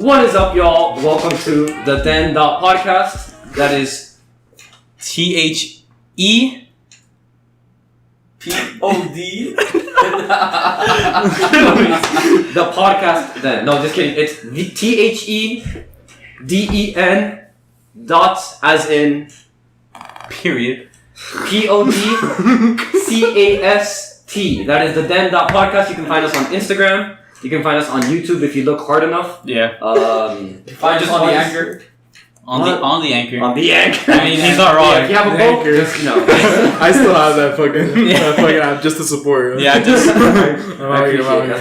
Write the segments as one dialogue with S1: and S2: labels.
S1: What is up, y'all? Welcome to the theden.podcast. That is THEPOD. The podcast then. No, just kidding. It's THEDEN dot as in period. PODCAST. That is the theden.podcast. You can find us on Instagram. You can find us on YouTube if you look hard enough.
S2: Yeah.
S1: Find us on the Anchor.
S2: On the Anchor.
S1: On the Anchor.
S2: I mean, he's not wrong.
S1: Yeah, if you have a boat, just,
S3: I still have that fucking app just to support.
S2: Yeah,
S1: that's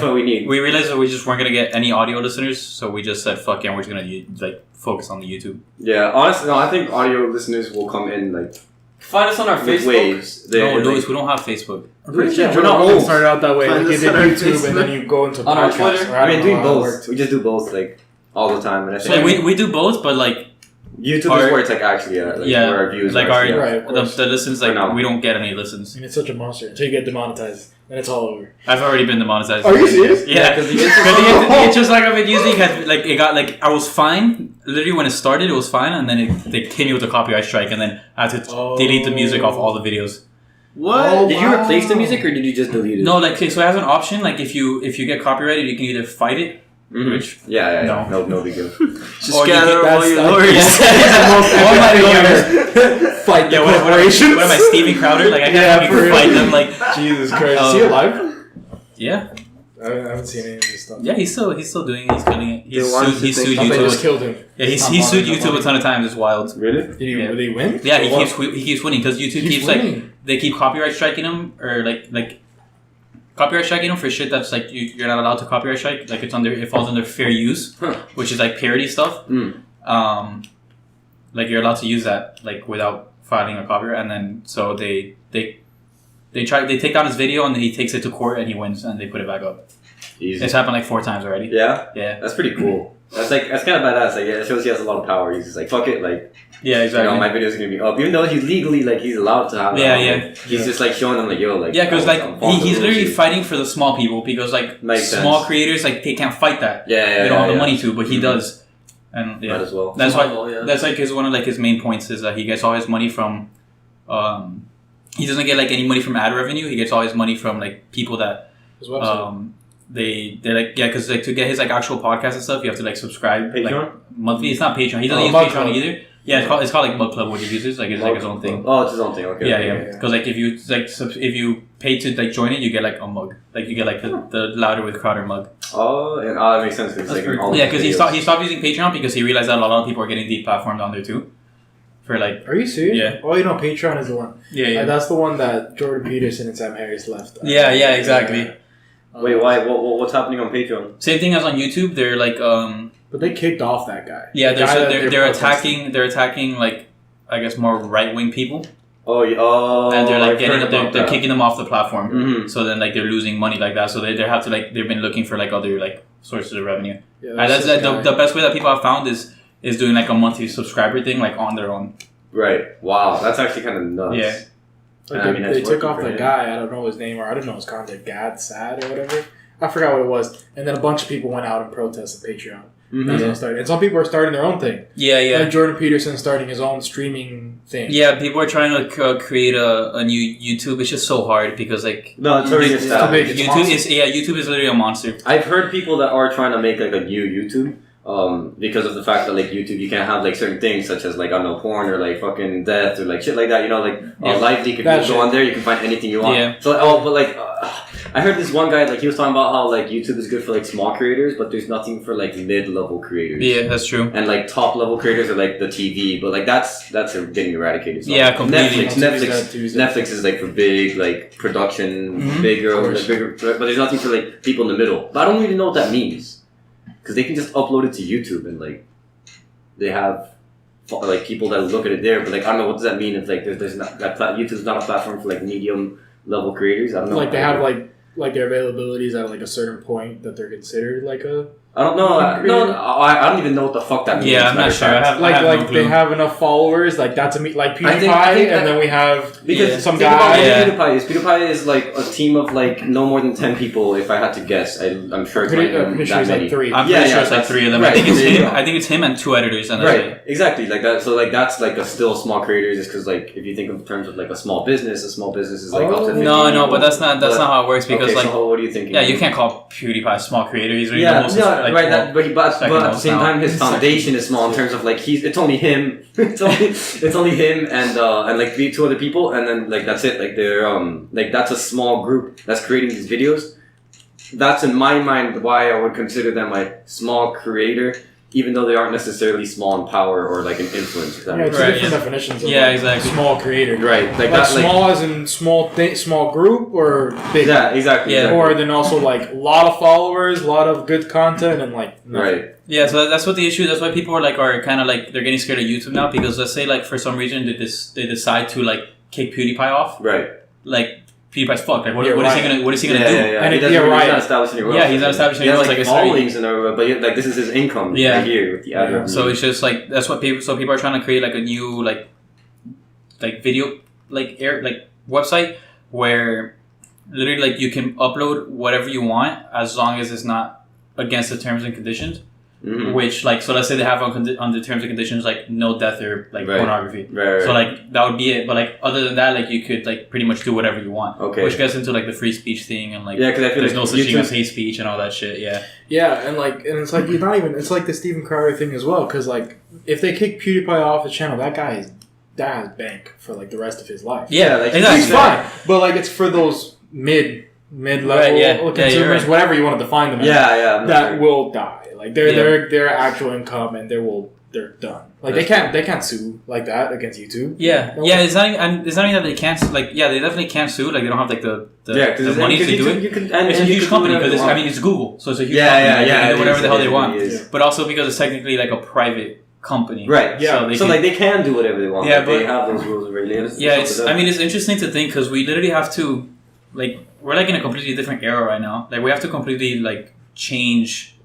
S1: what we need.
S2: We realized that we just weren't gonna get any audio listeners, so we just said, "Fuck yeah, we're just gonna focus on the YouTube."
S1: Yeah, honestly, no, I think audio listeners will come in
S4: Find us on our Facebook.
S1: Waves.
S2: No, Louis, we don't have Facebook.
S3: I'm pretty sure
S1: we're not old.
S3: Started out that way. Like you did YouTube and then you go into
S4: on our
S3: podcasts.
S4: Twitter.
S1: I mean, doing both. We just do both all the time. And I think
S2: we do both, but
S1: YouTube is where it's actually where our views
S2: are. The listens
S1: we
S2: don't get any listens.
S3: And it's such a monster until you get demonetized. Then it's all over.
S2: I've already been demonetized.
S3: Are you serious?
S2: Yeah, because it's just I've been using it got I was fine. Literally when it started, it was fine, and then they came with a copyright strike, and then I had to delete the music off all the videos.
S1: What?
S3: Oh,
S1: did you replace the music or did you just delete it?
S2: No, so it has an option. If you get copyrighted, you can either fight it.
S1: Mm-hmm.
S2: Which
S1: no big deal.
S4: Just gather all your lawyers.
S3: Fight the
S2: corporation. What am I, Steven Crowder? I can't fight them.
S3: Jesus Christ! Is he alive?
S2: Yeah.
S3: I haven't seen any of this stuff.
S2: Yeah, he's still doing it. He's killing it. He sued
S3: YouTube. They just
S2: YouTube.
S3: killed him.
S2: Yeah, he sued YouTube a ton of times. It's wild.
S1: Really?
S3: Did he win?
S2: Yeah, he keeps winning because YouTube keeps they keep copyright striking him or copyright striking them for shit that's you're not allowed to copyright strike. It falls under fair use, which is parody stuff.
S1: Mm.
S2: You're allowed to use that without filing a copyright, and then so they take down his video and then he takes it to court and he wins and they put it back up.
S1: Easy.
S2: It's happened 4 times already.
S1: Yeah.
S2: Yeah.
S1: That's pretty cool. That's kind of badass. It shows he has a lot of power. He's just fuck it,
S2: yeah, exactly.
S1: My video's gonna be up, even though he's legally he's allowed to have.
S2: He's
S1: just showing them
S2: because he's literally fighting for the small people because small creators they can't fight that. They don't have the money to, but he does. And
S1: might as well.
S2: That's why. That's one of his main points is that he gets all his money from. He doesn't get any money from ad revenue. He gets all his money from people that.
S3: His website.
S2: They're because to get his actual podcast and stuff, you have to subscribe
S1: Patreon?
S2: monthly. It's not Patreon. He doesn't use Patreon either. Yeah, it's called Mug Club. What he uses it's his own thing.
S1: Oh, it's his own thing. Okay.
S2: Yeah. Because if you pay to join it, you get a mug. You get the Louder with Crowder mug.
S1: Oh, and that makes sense because
S2: because he stopped using Patreon because he realized that a lot of people are getting deplatformed on there too.
S3: Are you serious?
S2: Yeah.
S3: Oh, Patreon is the one.
S2: Yeah.
S3: That's the one that Jordan Peterson and Sam Harris left.
S2: Yeah, exactly.
S1: Wait, why? What's happening on Patreon?
S2: Same thing as on YouTube. They're
S3: But they kicked off that guy.
S2: Yeah, they're attacking. They're attacking I guess more right wing people.
S1: Oh,
S2: and they're kicking them off the platform.
S1: Mm-hmm.
S2: So then they're losing money like that. So they have to they've been looking for other sources of revenue.
S3: Yeah,
S2: and that's the best way that people have found is doing a monthly subscriber thing on their own.
S1: Right. Wow, that's actually kind of nuts.
S2: Yeah.
S3: They took off the guy. I don't know his name or I don't know his contact. Sad or whatever. I forgot what it was. And then a bunch of people went out and protested Patreon.
S1: Mm-hmm.
S3: That's how it started. And some people are starting their own thing.
S2: Yeah.
S3: Like Jordan Peterson starting his own streaming thing.
S2: Yeah, people are trying to create a new YouTube. It's just so hard because
S1: no, it's already established.
S2: YouTube is literally a monster.
S1: I've heard people that are trying to make a new YouTube. Because of the fact that YouTube you can't have certain things such as I don't know porn or fucking death or shit like that. Live leak. If you go on there, you can find anything you want.
S2: Yeah.
S1: So I heard this one guy he was talking about how YouTube is good for small creators, but there's nothing for mid-level creators.
S2: Yeah, that's true.
S1: And top-level creators are the TV, but that's getting eradicated. So
S2: yeah, completely.
S1: Netflix is for big production, bigger, but there's nothing for people in the middle. But I don't even know what that means. Because they can just upload it to YouTube and they have people that look at it there, but I don't know what does that mean if there's not YouTube's not a platform for medium level creators. I don't know.
S3: They have their availabilities at a certain point that they're considered a
S1: I don't know. I don't even know what the fuck that means.
S2: Yeah, I'm not sure. I have no clue.
S3: They have enough followers. Like that's like PewDiePie,
S1: I think
S3: and then we have some guy.
S1: PewDiePie is like a team of like no more than 10 people. If I had to guess, I'm sure it's that many.
S3: Like 3.
S2: I'm pretty sure it's like 3 of them. Right. I think it's him and 2 editors. And
S1: right. Exactly. Like that. So like that's like a still small creator, just because like if you think in terms of like a small business is like up to 50
S2: No, but that's not how it works because like
S1: so what do you think?
S2: Yeah, you can't call PewDiePie a small creator. He's really the most
S1: right. But at the same time, his foundation is small in terms of like it's only him. it's only him and like 2 other people, and then like that's it. Like they're like that's a small group that's creating these videos. That's in my mind why I would consider them like small creator, even though they aren't necessarily small in power or like an influence.
S3: It's different definitions. Of
S2: exactly.
S3: Small creator.
S1: Right.
S3: Like that, small as in small group or big.
S1: Yeah, exactly.
S2: Yeah.
S3: Or then also like a lot of followers, a lot of good content, and like
S1: right.
S2: Yeah, so that's what the issue. That's why people are kind of like they're getting scared of YouTube now because let's say like for some reason they decide to like kick PewDiePie off.
S1: Right.
S2: Like PewDiePie's fucked. Like what is he gonna do?
S1: Yeah. And he's not establishing a
S2: he's not establishing a
S1: royalty. He has like followings but like this is his income right here with the ad revenue.
S2: So it's just like that's what people are trying to create like a new like video like website where literally like you can upload whatever you want as long as it's not against the terms and conditions. Mm-hmm. Which like so let's say they have on the terms and conditions like no death or like pornography. Right. So like that would be it. But like other than that, like you could like pretty much do whatever you want. Okay. Which gets into like the free speech thing and like
S1: because I feel
S2: there's
S1: like
S2: no such thing as hate speech and all that shit. Yeah.
S3: Yeah, and it's like you're not even. It's like the Steven Crowder thing as well. Because like if they kick PewDiePie off the channel, that has bank for like the rest of his life.
S2: Yeah,
S3: like he's fine. But like it's for those mid-level consumers, whatever you want to define them as, that will die. Like their actual income and they're done. Like they can't sue like that against YouTube.
S2: Yeah, it's not even that they can't they definitely can't sue. Like they don't have like the money to do it. It's a huge company because it's Google, so it's a huge company. They can do whatever the hell they want. But also because it's technically like a private company,
S1: right? Yeah, so they can do whatever they want. Yeah, but they have those rules already.
S2: It's interesting to think because we literally have to we're like in a completely different era right now. Like we have to completely like change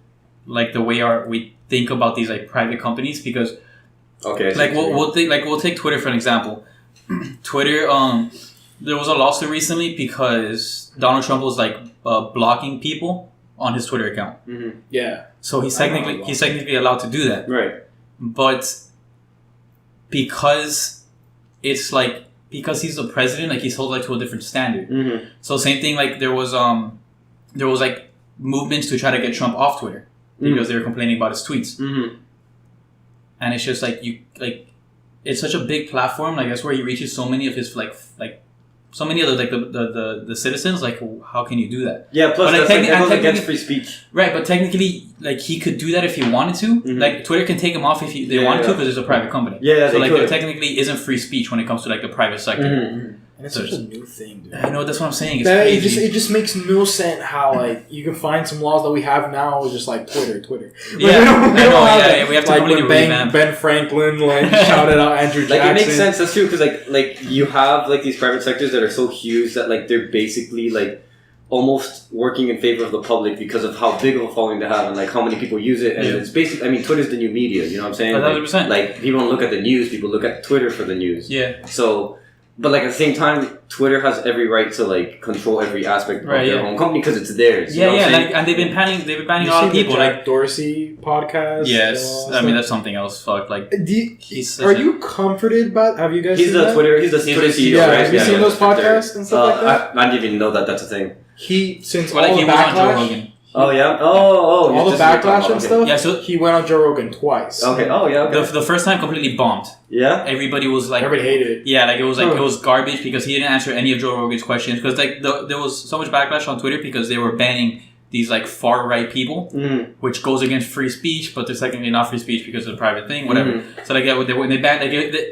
S2: like the way we think about these like private companies because we'll take Twitter for an example. Twitter there was a lawsuit recently because Donald Trump was like blocking people on his Twitter account.
S3: Mm-hmm. Yeah.
S2: So he's technically allowed to do that.
S1: Right.
S2: But because he's the president, like he's held like to a different standard.
S1: Mm-hmm.
S2: So same thing, like there was like movements to try to get Trump off Twitter because they were complaining about his tweets.
S1: Mm-hmm.
S2: And it's just like it's such a big platform. Like that's where he reaches so many of his like so many other like the citizens. Like how can you do that?
S1: Yeah, plus that goes against free speech.
S2: Right, but technically, like he could do that if he wanted to. Mm-hmm. Like Twitter can take him off if they wanted to because it's a private company.
S1: Yeah,
S2: so like there technically isn't free speech when it comes to like the private sector.
S3: Mm-hmm. And it's such a new thing, dude.
S2: I know, that's what I'm saying. It's crazy.
S3: It just makes no sense how like you can find some laws that we have now just like Twitter.
S2: Yeah, we have to
S3: like
S2: completely
S3: when Ben Franklin shouted out Andrew Jackson.
S1: Like it makes sense. That's true because like you have like these private sectors that are so huge that like they're basically like almost working in favor of the public because of how big of a following they have and like how many people use it. And it's basically, I mean, Twitter's the new media. You know what I'm saying?
S2: 100%.
S1: Like people don't look at the news. People look at Twitter for the news.
S2: Yeah.
S1: So. But like at the same time, Twitter has every right to like control every aspect of their own company because it's theirs.
S2: Yeah, and they've been banning a lot of people.
S3: Jack Dorsey podcast.
S2: Yes, I mean that's something else. Fuck, like
S3: are you comforted by? Have you guys?
S1: He's the Twitter CEO.
S3: Yeah, right? Have you seen those podcasts and stuff like that?
S1: I didn't even know that that's a thing.
S3: Since all the backlash.
S1: Oh yeah.
S3: All the backlash and stuff.
S2: Yeah, so
S3: he went on Joe Rogan twice.
S1: Okay. Oh yeah. Okay.
S2: The first time completely bombed.
S1: Yeah.
S2: Everybody
S3: hated it.
S2: Yeah, like it was garbage because he didn't answer any of Joe Rogan's questions because like there was so much backlash on Twitter because they were banning these like far right people, which goes against free speech, but they're technically not free speech because it's a private thing, whatever. So like when they banned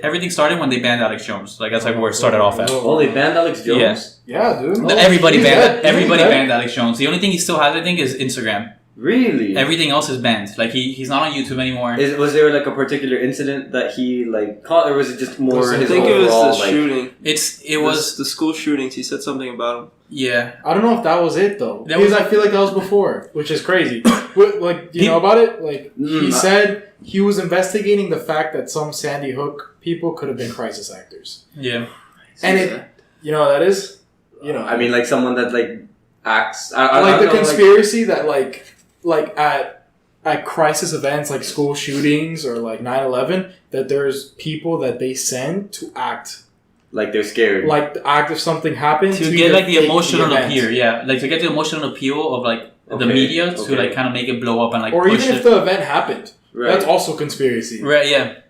S2: everything started when they banned Alex Jones. Like that's like where it started off at.
S1: Oh, they banned Alex Jones.
S3: Yeah, dude.
S2: Everybody banned Alex Jones. The only thing he still has, I think, is Instagram.
S1: Really?
S2: Everything else is banned. Like he's not on YouTube anymore.
S1: Was there like a particular incident that he like caught, or was it just more?
S4: I think it was the
S1: like,
S4: shooting.
S2: It was
S4: the school shootings. He said something about him.
S2: Yeah.
S3: I don't know if that was it though. Because I feel like that was before, which is crazy. Like, do you know about it? Like he said he was investigating the fact that some Sandy Hook people could have been crisis actors.
S2: Yeah.
S3: And it, you know what that is? You know.
S1: I mean, like someone that like acts.
S3: I the conspiracy that like at crisis events like school shootings or like 9/11, that there's people that they send to act
S1: like they're scared,
S3: like the act if something happened
S2: to get like the emotional appeal, like to get the emotional appeal of like the media to like kind of make it blow up and like
S3: or
S2: push
S3: even if the event happened, that's also conspiracy,
S2: right? Yeah.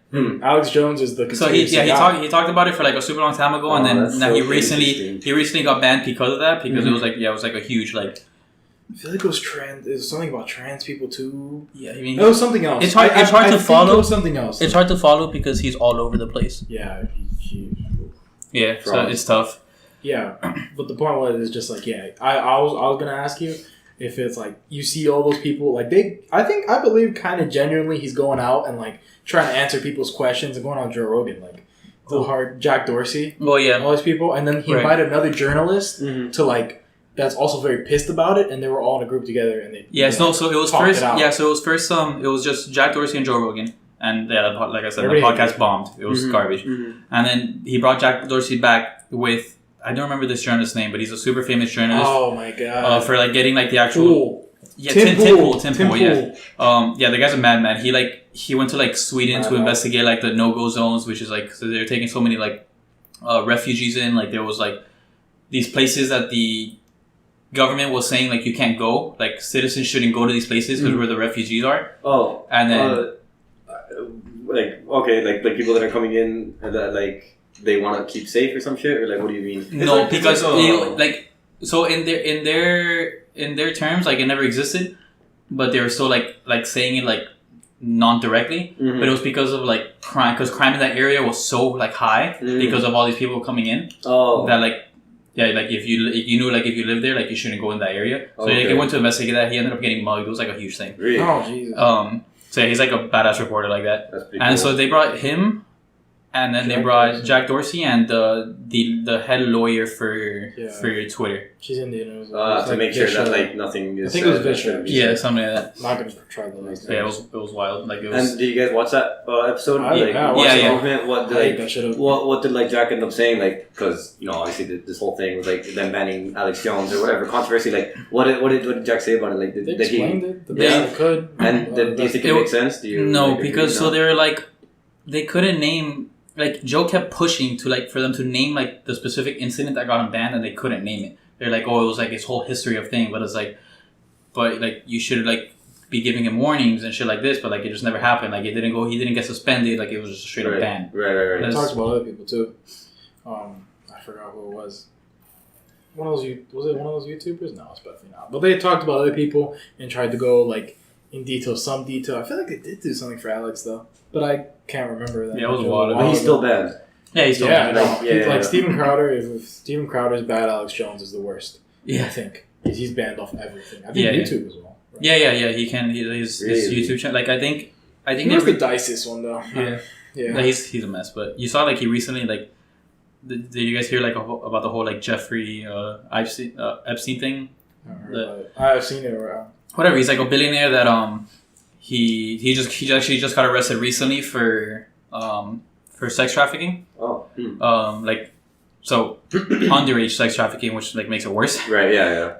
S3: Alex Jones is the conspiracy
S2: he talked about it for like a super long time ago, and then now he recently got banned because of that, because it was like a huge like. I
S3: feel like it was trans. It was something about trans people too.
S2: Yeah, I mean,
S3: it was something else.
S2: It's hard to follow.
S3: It was something else.
S2: It's hard to follow because he's all over the place.
S3: Yeah,
S2: so it's tough.
S3: Yeah, but the point was, it's just like I was gonna ask you if it's like you see all those people like I believe kind of genuinely he's going out and like trying to answer people's questions and going on Joe Rogan like the hard Jack Dorsey.
S2: Well, yeah,
S3: all these people, and then he invited another journalist to like. That's also very pissed about it, and they were all in a group together, and they so it was first
S2: it was just Jack Dorsey and Joe Rogan, and like I said, the podcast bombed. It was garbage, and then he brought Jack Dorsey back with I don't remember this journalist's name, but he's a super famous journalist.
S3: Oh my god!
S2: For like getting like the actual Tim Pool, the guy's a madman. He went to like Sweden to investigate like the no-go zones, which is like so they're taking so many like refugees in. Like there was like these places that the government was saying like you can't go, like citizens shouldn't go to these places because where the refugees are. Oh, and then
S1: like people that are coming in that like they want to keep safe or some shit, or like what do you mean?
S2: No, because so in their terms like it never existed, but they were still like saying it like non-directly, but it was because of like crime, because crime in that area was so like high because of all these people coming in. That like. Yeah, like if you knew like if you lived there, like you shouldn't go in that area. So like, he went to investigate that. He ended up getting mugged. It was like a huge thing.
S1: Really?
S3: Oh Jesus.
S2: So yeah, he's like a badass reporter like that. That's pretty cool. So they brought him, and then they brought Jack Dorsey and the head lawyer for Twitter.
S3: She's Indian.
S1: To make sure that like nothing is.
S3: I think it was Bishop.
S2: Yeah, something like that.
S3: I'm not gonna try the last.
S2: Yeah, it was wild. Like it was.
S1: And did you guys watch that episode? What did like Jack end up saying? Like, because you know, obviously this whole thing was like them banning Alex Jones or whatever controversy. Like, what did Jack say about it? Like,
S3: they explained it the best they could.
S1: And do you think it makes sense? Do you?
S2: No, because so they were like, they couldn't name. Like Joe kept pushing to like for them to name like the specific incident that got him banned, and they couldn't name it. They're like, oh, it was like his whole history of thing, but it's like, but like you should like be giving him warnings and shit like this, but like it just never happened. Like he didn't get suspended. Like it was just straight up banned.
S1: Right.
S3: They talked about other people too. I forgot who it was. Was it one of those YouTubers? No, it's definitely not. But they talked about other people and tried to go like in some detail. I feel like they did do something for Alex though, but I can't remember that.
S2: Yeah, it was a while.
S1: But he's still banned.
S2: Yeah, he's still banned.
S3: Like Steven Crowder. If Steven Crowder's bad, Alex Jones is the worst.
S2: Yeah,
S3: I think he's banned off everything. I think YouTube as well. Right?
S2: Yeah. He can. His YouTube channel. Like I think.
S3: He was the diciest one though.
S2: Yeah. Like, he's a mess. But you saw like he recently like. Did you guys hear like about the whole like Jeffrey Epstein thing?
S3: I've seen it around.
S2: Whatever. He's like a billionaire that he actually just got arrested recently for sex trafficking. Like so underage sex trafficking, which like makes it worse.
S1: Right. Yeah.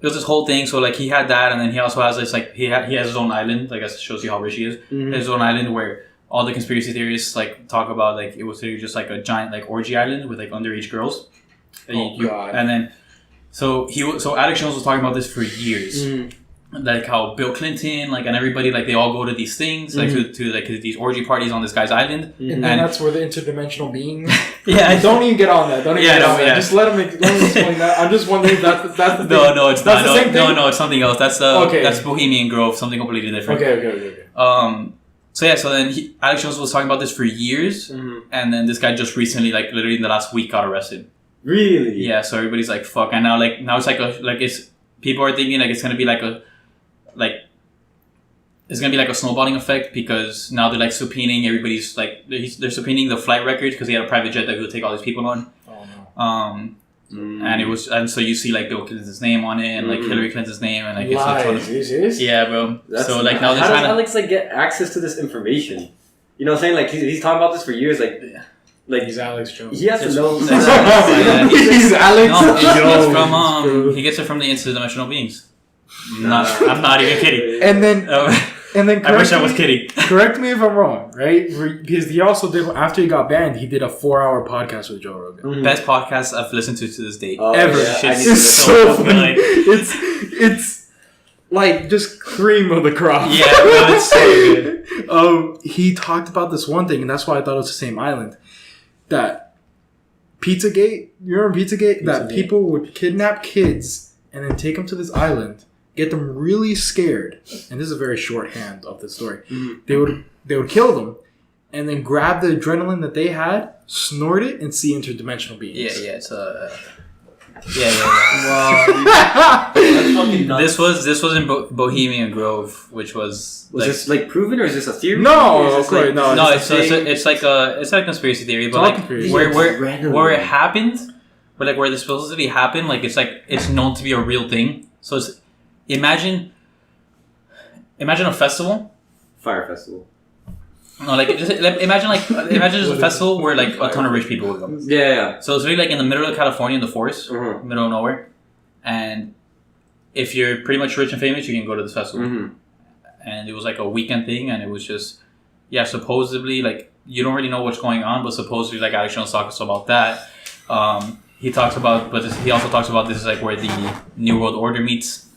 S2: It was this whole thing. So like he had that, and then he also has this like he has his own island. I guess it shows you how rich he is. His own island where all the conspiracy theorists like talk about like it was just like a giant like orgy island with like underage girls.
S3: God.
S2: And then so Alex Jones was talking about this for years. Like how Bill Clinton, like, and everybody, like, they all go to these things, like, to like these orgy parties on this guy's island,
S3: and then that's where the interdimensional beings.
S2: Yeah,
S3: don't even get on that. Don't even get on that. Just let him explain that. I'm just wondering if that's the thing.
S2: No, it's not. The same thing? No, it's something else. That's Bohemian Grove, something completely different.
S3: Okay.
S2: So then Alex Jones was talking about this for years, and then this guy just recently, like, literally in the last week, got arrested.
S1: Really?
S2: Yeah. So everybody's like, "Fuck!" And now it's like people are thinking like it's gonna be like it's gonna be like a snowballing effect because now they're like subpoenaing everybody's like they're subpoenaing the flight records because he had a private jet that he would take all these people on.
S3: Oh no.
S2: And so you see like Bill Clinton's name on it and like Hillary Clinton's name and like
S3: Lies. Are you serious?
S2: Yeah, bro. So like now they're
S1: how
S2: trying
S1: does Alex like get access to this information? You know what I'm saying? Like he's talking about this for years. Like
S3: he's Alex Jones.
S1: He has to know.
S3: He's Alex
S2: Jones. He gets it from the interdimensional beings. I'm not even kidding.
S3: And then
S2: I wish I was kidding.
S3: Correct me if I'm wrong, right? Because he also did, after he got banned, he did a 4-hour podcast with Joe Rogan.
S2: Mm-hmm. Best podcast I've listened to this day
S3: ever.
S2: Yeah,
S3: it's so funny. It's like just cream of the crop.
S2: Yeah, no, it's so good.
S3: He talked about this one thing, and that's why I thought it was the same island. That Pizzagate, you remember Pizzagate? That people would kidnap kids and then take them to this island, get them really scared, and this is a very shorthand of the story. Mm-hmm. They would kill them, and then grab the adrenaline that they had, snort it, and see interdimensional beings.
S2: Yeah, it's Wow.
S1: That's fucking nuts.
S2: This was in Bohemian Grove, which was
S1: this like proven or is this a theory?
S3: No,
S1: it's like,
S2: it's like a conspiracy theory, but like where it happened, but like where this supposedly happened, like it's known to be a real thing. So it's imagine a festival,
S1: fire festival.
S2: No, like imagine just a festival where like a ton of rich people would go.
S1: Yeah.
S2: So it's really like in the middle of California in the forest, middle of nowhere, and if you're pretty much rich and famous, you can go to this festival. Mm-hmm. And it was like a weekend thing, and it was just supposedly like you don't really know what's going on, but supposedly like Alex Jones talks about that. He talks about, but he also talks about this is like where the New World Order meets.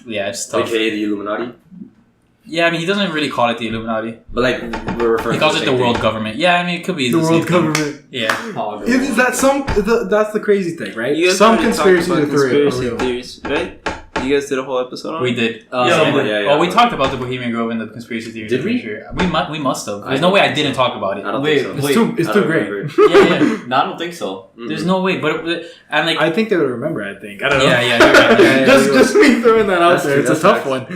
S2: It's tough.
S1: AKA the Illuminati.
S2: Yeah, I mean, he doesn't really call it the Illuminati.
S1: But, like, we're referring
S2: he calls it the world government. Yeah, I mean, it could be
S3: the world government.
S2: Yeah.
S3: Is that that's the crazy thing, right? Some conspiracy
S4: theories, right? You guys did a whole episode on it?
S2: We did.
S1: Yeah.
S2: We talked about the Bohemian Grove and the conspiracy theories.
S1: Did we?
S2: Sure. We must have. There's no way I didn't talk about it.
S1: I don't think so.
S3: It's too great.
S2: Yeah.
S1: No, I don't think so. Mm-hmm.
S2: There's no way. But and like
S3: I think they would remember. I don't know.
S2: Yeah.
S3: Just me throwing that out there. It's a tough one.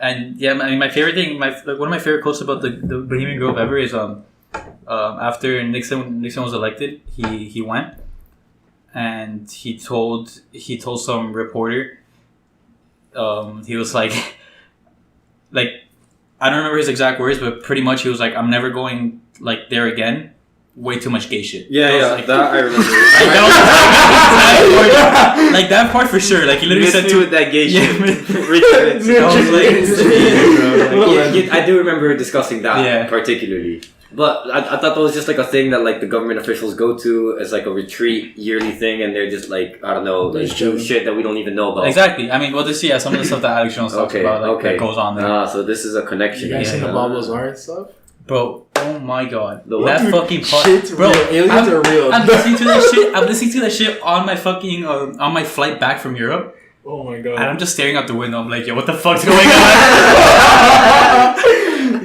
S2: And I mean, my favorite thing, one of my favorite quotes about the Bohemian Grove ever is after Nixon was elected, he went and he told some reporter, he was like I don't remember his exact words, but pretty much he was like, I'm never going like there again. Way too much gay shit.
S1: Like, that I remember.
S2: Like that part for sure. Like he literally said
S1: to it that gay shit. I do remember discussing that particularly. But I thought that was just like a thing that like the government officials go to as like a retreat yearly thing, and they're just like I don't know, like do shit that we don't even know about.
S2: Exactly. I mean, well, this some of the stuff that Alex Jones talks about that goes on there.
S1: So this is a connection.
S3: You guys seen the Bob Lazar and stuff?
S2: Bro, oh my god. That fucking part.
S3: Bro, aliens are real.
S2: I'm listening to that shit. I'm listening to that shit on my fucking on my flight back from Europe.
S3: Oh my god.
S2: And I'm just staring out the window. I'm like, yo, what the fuck's going on?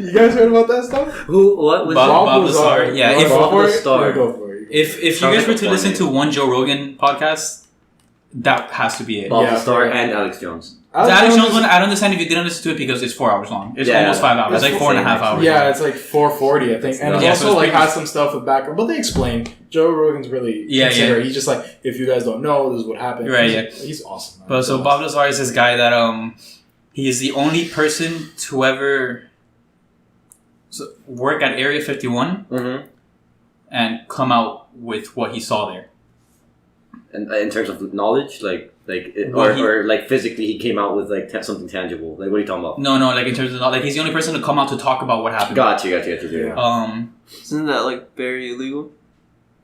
S3: You guys heard about that stuff?
S1: Who? What was
S2: Bob Lazar? Yeah,
S1: Bob Lazar.
S3: Go for it.
S2: If you guys were to listen to one Joe Rogan podcast, that has to be it.
S1: Bob Lazar and Alex Jones.
S2: Alex Jones one, I don't understand if you didn't listen to it because it's 4 hours long. It's almost 5 hours. It's like 4.5 hours.
S3: Yeah, it's like 4:40, I think. And it also like has some stuff with background. But they explain. Joe Rogan's really considerate. He's just like, if you guys don't know, this is what happened.
S2: Right,
S3: He's awesome. Man.
S2: But so Bob Lazar is this guy that he is the only person to ever work at Area 51 and come out with what he saw there.
S1: And in terms of knowledge, or like physically, he came out with like something tangible. Like, what are you talking about?
S2: No, like in terms of like he's the only person to come out to talk about what happened.
S1: Gotcha. Yeah.
S4: Isn't that like very illegal?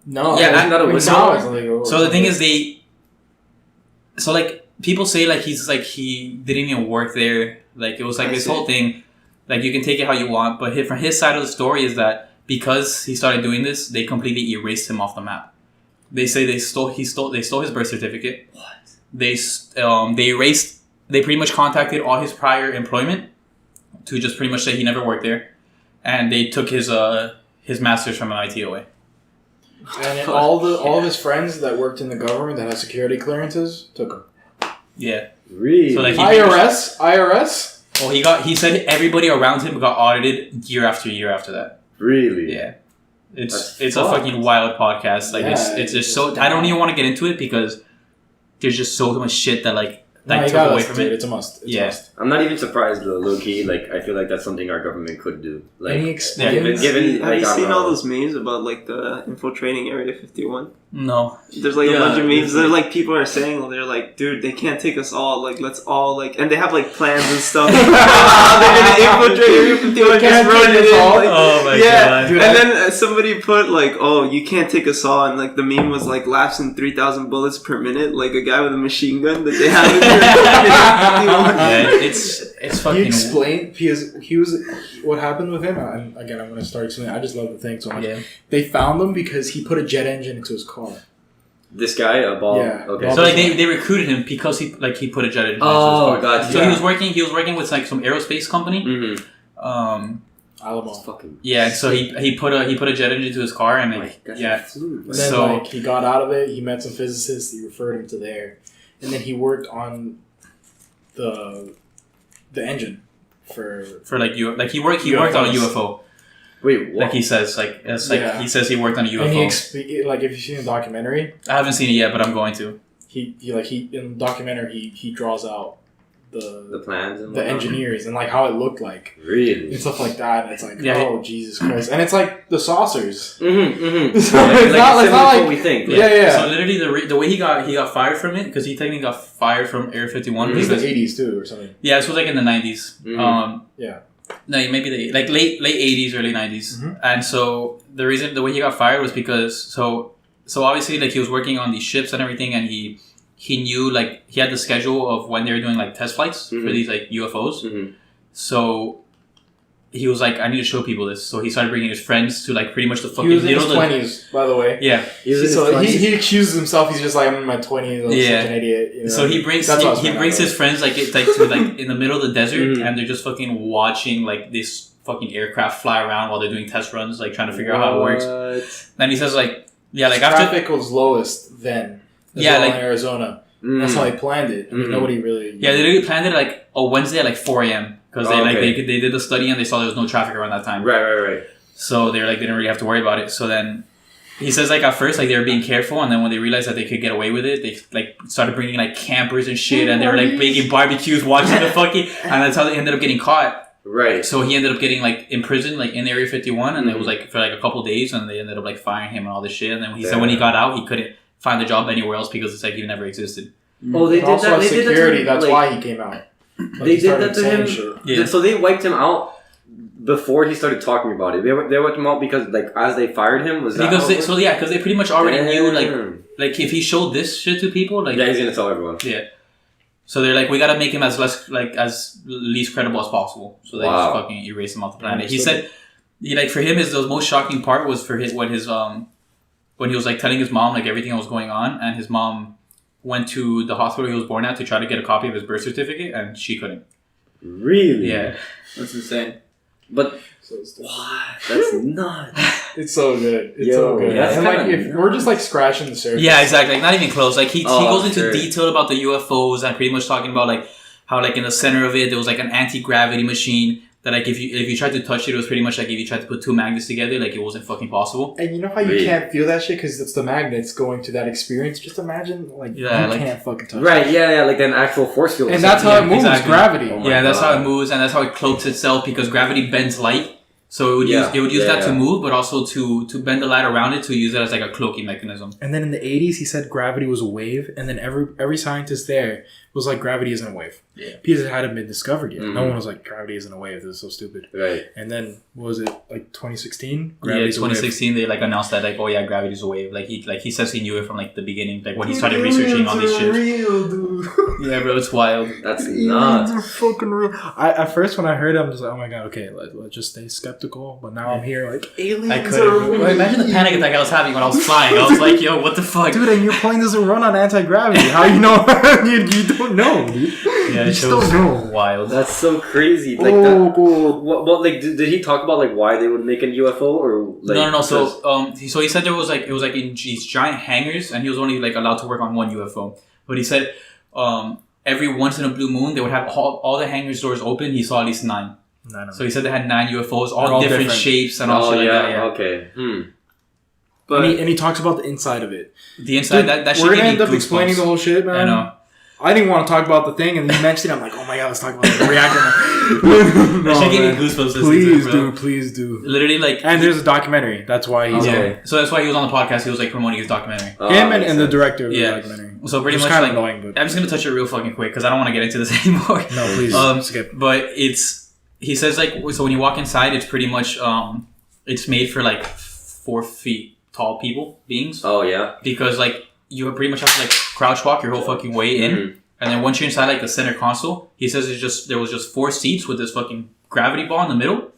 S3: No.
S2: Yeah,
S3: I thought it was illegal.
S2: So the thing is, so like people say like he's like he didn't even work there. Like it was like this whole thing. Like you can take it how you want, but from his side of the story is that because he started doing this, they completely erased him off the map. They say they stole his birth certificate.
S1: What?
S2: They pretty much contacted all his prior employment to just pretty much say he never worked there, and they took his master's from MIT away.
S3: And all of his friends that worked in the government that had security clearances took him.
S2: Yeah.
S1: Really?
S2: So like
S3: IRS.
S2: Oh, he said everybody around him got audited year after year after that.
S1: Really?
S2: Yeah. It's a fucking wild podcast. Like it's just so I don't even want to get into it because there's just so much shit that took away from it.
S3: It's a must. It's a must.
S1: I'm not even surprised though, low key. Like I feel like that's something our government could do. Like
S3: Any experience?
S1: given
S4: have you seen all those memes about like the infiltrating Area 51?
S2: No.
S4: There's like a bunch of memes. They're like people are saying they're like, dude, they can't take us all. Like let's all like, and they have like plans and stuff. They're gonna infiltrate Area 51. Just run it in. Like,
S2: oh my god.
S4: Dude, and then somebody put like, oh, you can't take us all, and like the meme was like lapsing 3,000 bullets per minute, like a guy with a machine gun that they have in
S2: yeah, it's fucking.
S3: He explained because he was what happened with him. And again, I'm gonna start explaining. I just love the thing so much. Yeah. They found him because he put a jet engine into his car.
S1: This guy, a ball. Yeah. Okay.
S2: So like they recruited him because he put a jet engine into his car. Gotcha. So he was working with like some aerospace company.
S1: Mm-hmm.
S3: Alamo.
S2: Yeah, so he put a jet engine into his car and like
S3: and then he got out of it. He met some physicists. He referred him to there, and then he worked on the engine for
S2: he worked on a UFO.
S1: Wait, what?
S2: Like he says, he says he worked on a UFO.
S3: And like if you've seen the documentary,
S2: I haven't seen it yet, but I'm going to.
S3: He in the documentary he draws out the
S1: plans and
S3: the engineers and like how it looked like,
S1: really,
S3: and stuff like that. And it's like, oh Jesus Christ! And it's like the saucers.
S1: Mm-hmm.
S3: So it's not like
S1: what we think.
S3: Yeah.
S2: So literally, the way he got fired from it, because he technically got fired from Area 51.
S3: It was the 80s too, or something.
S2: Yeah, this was like in the 90s.
S3: Mm-hmm. Yeah.
S2: No, maybe late 80s, early 90s. Mm-hmm. And so the way he got fired was because so obviously like he was working on these ships and everything, and he knew like he had the schedule of when they were doing like test flights for these like UFOs. Mm-hmm. So he was like, I need to show people this. So he started bringing his friends to like pretty much the fucking.
S3: He was in his 20s, by the way.
S2: Yeah.
S3: He accuses himself. He's just like, I'm in my 20s. I'm such an idiot. You know?
S2: So he brings his friends to like in the middle of the desert, and they're just fucking watching like this fucking aircraft fly around while they're doing test runs, like trying to figure out how it works. And he says like,
S3: traffic was lowest then.
S2: Yeah, like
S3: in Arizona. That's how they planned it. I mean, nobody really.
S2: Yeah, they really planned it like a Wednesday at like 4 a.m. Because they did the study and they saw there was no traffic around that time.
S1: Right.
S2: So they were like, they didn't really have to worry about it. So then he says like at first like they were being careful, and then when they realized that they could get away with it, they like started bringing like campers and shit, and they were like making barbecues, watching the fucking, and that's how they ended up getting caught.
S1: Right.
S2: So he ended up getting like imprisoned like in Area 51, and it was like for like a couple of days, and they ended up like firing him and all this shit. And then he said when he got out, he couldn't find a job anywhere else because it's like he never existed.
S1: Oh, they did
S3: also
S1: that. They
S3: security.
S1: Did that
S3: that's why he came out.
S1: Like they did that to him. Yeah. So they wiped him out before he started talking about it. They wiped him out because like as they fired him was
S2: because they pretty much already knew like if he showed this shit to people like
S1: he's gonna tell everyone.
S2: Yeah. So they're like, we gotta make him as least credible as possible. So they just fucking erase him off the planet. He said, for him, the most shocking part was for when he was like telling his mom like everything that was going on, and his mom went to the hospital he was born at to try to get a copy of his birth certificate, and she couldn't.
S1: Really?
S2: Yeah, that's insane.
S1: But that's nuts.
S3: It's so good. It's so good.
S1: Yeah,
S3: and like if we're just like scratching the surface.
S2: Yeah, exactly. Like not even close. Like he goes into detail about the UFOs and pretty much talking about like how like in the center of it there was like an anti-gravity machine that like if you tried to touch it, it was pretty much like if you tried to put two magnets together, like it wasn't fucking possible.
S3: And you know how you can't feel that shit because it's the magnets going to that experience. Just imagine like you can't fucking touch it.
S1: Right? Yeah. Like an actual force field.
S3: And that's how it moves. Exactly. Gravity.
S2: That's how it moves, and that's how it cloaks itself because gravity bends light. So it would use that to move, but also to bend the light around it to use it as like a cloaking mechanism.
S3: And then in the 80s, he said gravity was a wave, and then every scientist there was like, gravity isn't a wave.
S2: Yeah.
S3: Because it hadn't been discovered yet. No one was like, gravity isn't a wave. This is so stupid.
S1: Right.
S3: And then, what was it, like 2016?
S2: Yeah, 2016, they like announced that like, oh yeah, gravity's a wave. Like he says he knew it from like the beginning, like when he started researching on these shit.
S3: Real, dude.
S2: Yeah, bro, it's wild.
S1: That's nuts.
S3: Aliens are fucking real. At first, when I heard it, I'm just like, oh my god, okay, let's just stay skeptical. But now I'm here like, aliens are real.
S2: Imagine the panic attack I was having when I was flying. I was like, yo, what the fuck?
S3: Dude, and your plane doesn't run on anti-gravity. How you know? you don't know, dude.
S2: Yeah, it's so wild.
S1: That's so crazy. Like what like did he talk about like why they would make a UFO or like
S2: No. So he said it was like in these giant hangars, and he was only like allowed to work on one UFO. But he said every once in a blue moon, they would have all the hangar doors open. He saw at least 9. So he said they had 9 UFOs, all different shapes and all shit like that. Yeah.
S1: Okay.
S3: But and he talks about the inside of it.
S2: The inside, dude, that shit.
S3: We're gonna end up explaining the whole shit, man.
S2: I know.
S3: I didn't want to talk about the thing, and you mentioned it. I'm like, oh my god, let's talk about it. Reacting.
S2: That shit gave me goosebumps.
S3: Please do.
S2: Literally, like,
S3: and there's a documentary. That's why he's
S2: So that's why he was on the podcast. He was like promoting his documentary.
S3: Him and the director of the documentary.
S2: So pretty much,
S3: kind
S2: like,
S3: of annoying. But
S2: I'm just gonna touch it real fucking quick because I don't want to get into this anymore.
S3: No, please skip.
S2: But he says like, so when you walk inside, it's pretty much it's made for like 4 feet tall beings.
S1: Oh yeah.
S2: Because like you pretty much have to like crouch walk your whole fucking way in. And then once you're inside like the center console, he says there was just 4 seats with this fucking gravity ball in the middle.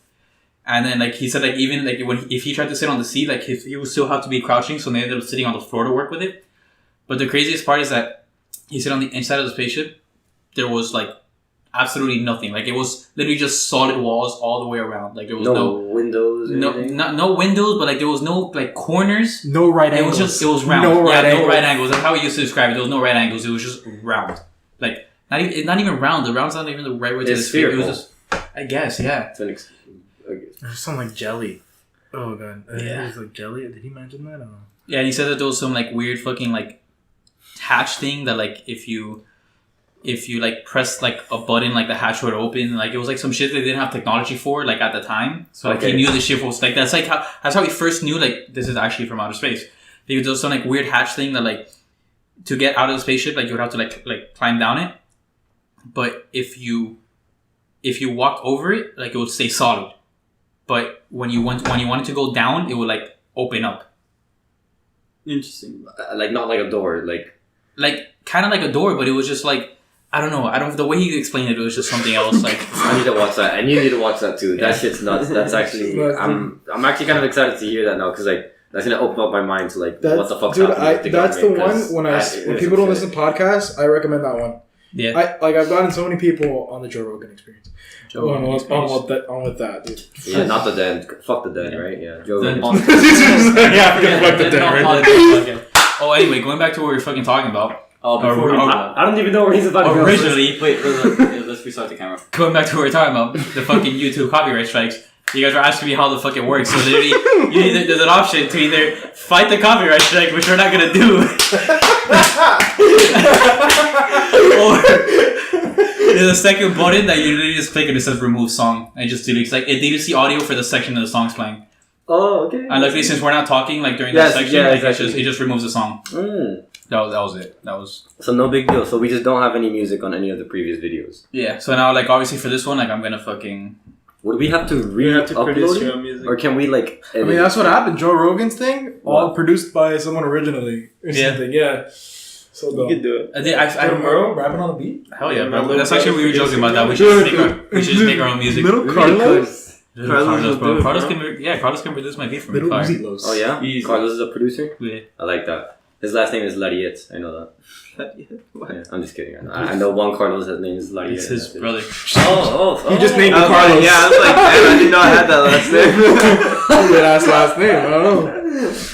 S2: And then like he said like even like if he tried to sit on the seat, like he would still have to be crouching, so they ended up sitting on the floor to work with it. But the craziest part is that he said on the inside of the spaceship there was like absolutely nothing. Like it was literally just solid walls all the way around. Like there was no
S1: windows.
S2: No windows, but like there was no like corners.
S3: No right angles.
S2: It was round. No right angles. That's how he used to describe it. There was no right angles. It was just round. Like not even round. The round's not even the right way to describe it. It was just, I guess, yeah.
S3: There's something like jelly. Oh god. Yeah. It was like jelly. Did he mention that? I don't know.
S2: Yeah, he said that there was some like weird fucking like hatch thing that like if you like press like a button, like the hatch would open. Like it was like some shit they didn't have technology for like at the time. So like he knew the shit was like that's how he first knew like this is actually from outer space. Because there was some like weird hatch thing that like to get out of the spaceship like you would have to like climb down it. But if you walked over it, like it would stay solid. But when you wanted to go down, it would like open up.
S1: Interesting. Like not like a door, like
S2: kind of like a door, but it was just like I don't know. The way he explained it was just something else. Like
S1: I need to watch that, and you need to watch that too. That shit's nuts. That's actually I'm actually kind of excited to hear that now because like that's gonna open up my mind to like what the fuck's happening with the
S3: that's the
S1: government,
S3: one when people don't listen to podcasts, I recommend that one.
S2: Yeah,
S3: I've gotten so many people on the Joe Rogan Experience. On with that, dude.
S1: Yeah, not the dead. Fuck the dead, right? Yeah, Joe Rogan.
S3: Fuck the dead. Right?
S2: Oh, anyway, going back to what we were fucking talking about.
S1: I don't even know where he's about to go.
S2: Originally,
S5: wait, let's restart the camera.
S2: Going back to what we were talking about, the fucking YouTube copyright strikes. You guys were asking me how the fuck it works. So literally, there's an option to either fight the copyright strike, which we're not gonna do, or there's a second button that you literally just click and it says remove song, and it just deletes it deletes the audio for the section of the song's playing.
S1: Oh, okay.
S2: And luckily, since we're not talking like during that section, it just removes the song. That was it.
S1: So no big deal. So we just don't have any music on any of the previous videos.
S2: Yeah. So now, like, obviously for this one, like, I'm gonna fucking.
S1: Would we have to
S4: produce your own music,
S1: or can we like?
S3: I mean, that's what happened. Joe Rogan's thing, all produced by someone originally or something. Yeah. So
S4: you could do it.
S2: I
S3: remember rapping on the beat.
S2: Hell yeah, bro. That's actually what we were joking about. That we should just make our own music.
S3: Little Carlos.
S2: Carlos can produce my beat for me.
S1: Oh yeah,
S2: Easy.
S1: Carlos is a producer.
S2: Yeah.
S1: I like that. His last name is Lariet. I know that. Yeah, I'm just kidding. I know one Carlos. His name is Lariet.
S2: It's his brother.
S1: Oh.
S3: He just named the Carlos.
S4: Yeah, I was like, I didn't know I had that last name.
S3: That's last name. I don't know.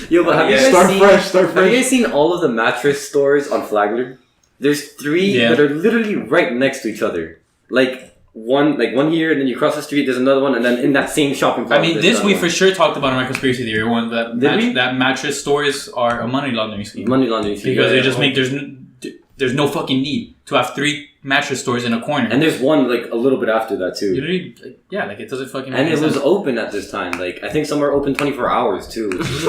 S1: Yo, but have you guys
S3: start fresh.
S1: Have you guys seen all of the mattress stores on Flagler? There's 3 that are literally right next to each other. Like one here, and then you cross the street. There's another one, and then in that same shopping plaza.
S2: I mean, this we for sure talked about in my conspiracy theory. One that mattress stores are a money laundering scheme. Because they just make there's no fucking need to have 3 mattress stores in a corner.
S1: And there's one like a little bit after that too.
S2: Literally, like it doesn't fucking.
S1: And it was open at this time. Like I think some are open 24 hours too.
S2: Like
S1: who's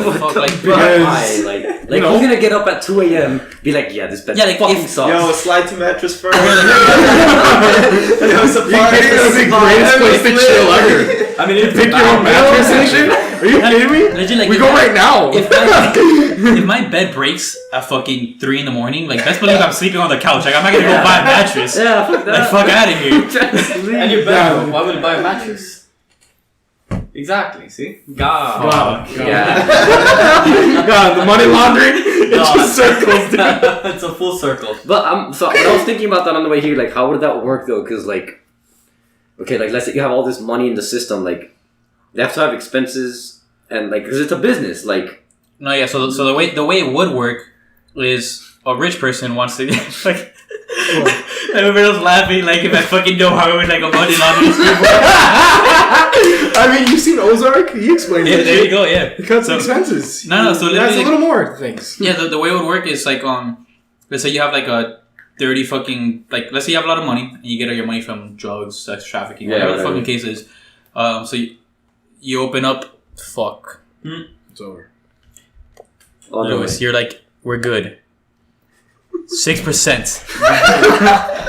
S1: gonna get up at 2 a.m. be like, yeah, this bed fucking sucks.
S4: Yo, slide to mattress first.
S3: It's the greatest place to chill ever.
S1: I mean,
S3: you pick your own mattress section. Are you kidding me?
S2: Legit, like,
S3: we go right now.
S2: If my bed breaks at fucking 3 a.m, like best believe I'm sleeping on the couch. Like I'm not gonna go buy a mattress.
S1: Yeah, fuck that.
S2: Like fuck out of here.
S5: And your bedroom. Why would you buy a mattress? Exactly. See, God.
S1: Yeah.
S3: God, the money laundering. It just circles.
S5: It's a full circle.
S1: But so I was thinking about that on the way here. Like, how would that work though? Because like, okay, like let's say you have all this money in the system. Like, they have to have expenses and like because it's a business. Like,
S2: no, yeah. So the way it would work is a rich person wants to like. Everyone was laughing like if I fucking know how I would like a money laundering skateboard.
S3: I mean, you've seen Ozark? He explains it.
S2: There you go, yeah.
S3: It cuts expenses.
S2: No, so
S3: that's a little more things.
S2: Yeah, the way it would work is like, let's say you have like a 30 fucking, like, let's say you have a lot of money and you get all your money from drugs, sex trafficking, whatever the fucking case is. So you open up, fuck.
S3: It's over.
S2: Lewis, you're like, we're good. 6%.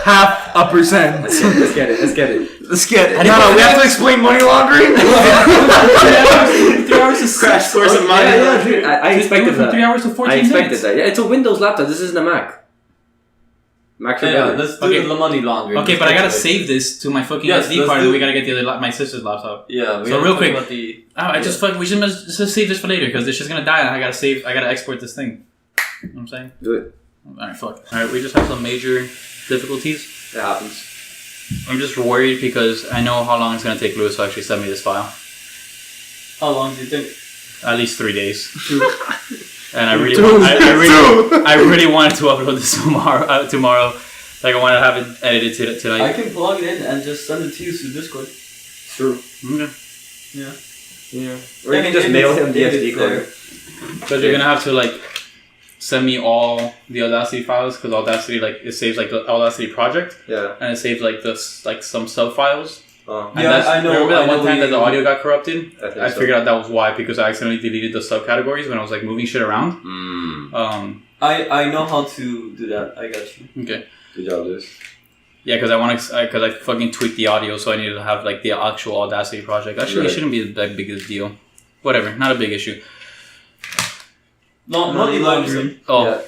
S2: Half a percent.
S1: Let's get it.
S3: No, we have to explain money laundering.
S2: 3 hours to
S4: crash course of money.
S1: Dude, I expected that.
S2: 3 hours to 14 minutes.
S1: I expected that. Yeah, it's a Windows laptop. This isn't a Mac. Mac should
S5: Yeah, let's do the money laundering.
S2: Okay, but I gotta save this to my fucking SD card, and we gotta get the other my sister's laptop.
S5: Yeah.
S2: So real quick, we should just save this for later because it's just gonna die, and I gotta export this thing. You know what I'm saying?
S1: Do it.
S2: Alright, fuck. Alright, we just have some major difficulties.
S1: It happens.
S2: I'm just worried because I know how long it's gonna take Lewis to actually send me this file.
S5: How long do you think?
S2: At least 3 days. And I really wanted to upload this tomorrow. Like I want to have it edited tonight.
S5: I can plug it in and just send it to you through Discord.
S1: True.
S2: Okay.
S1: Yeah. Or you can just mail him the SD card.
S2: Because you're gonna have to like send me all the Audacity files because Audacity it saves like the Audacity project.
S1: Yeah.
S2: And it saves like some sub files.
S5: I know.
S2: Remember that one time that the audio got corrupted?
S1: I
S2: figured out that was why because I accidentally deleted the subcategories when I was like moving shit around.
S5: I know how to do that. I got you.
S2: Okay.
S1: Good job, Lewis.
S2: Yeah, because I fucking tweaked the audio, so I needed to have like the actual Audacity project. Actually, it shouldn't be that big a deal. Whatever, not a big issue.
S5: Money laundering.
S2: Oh.
S5: Yeah.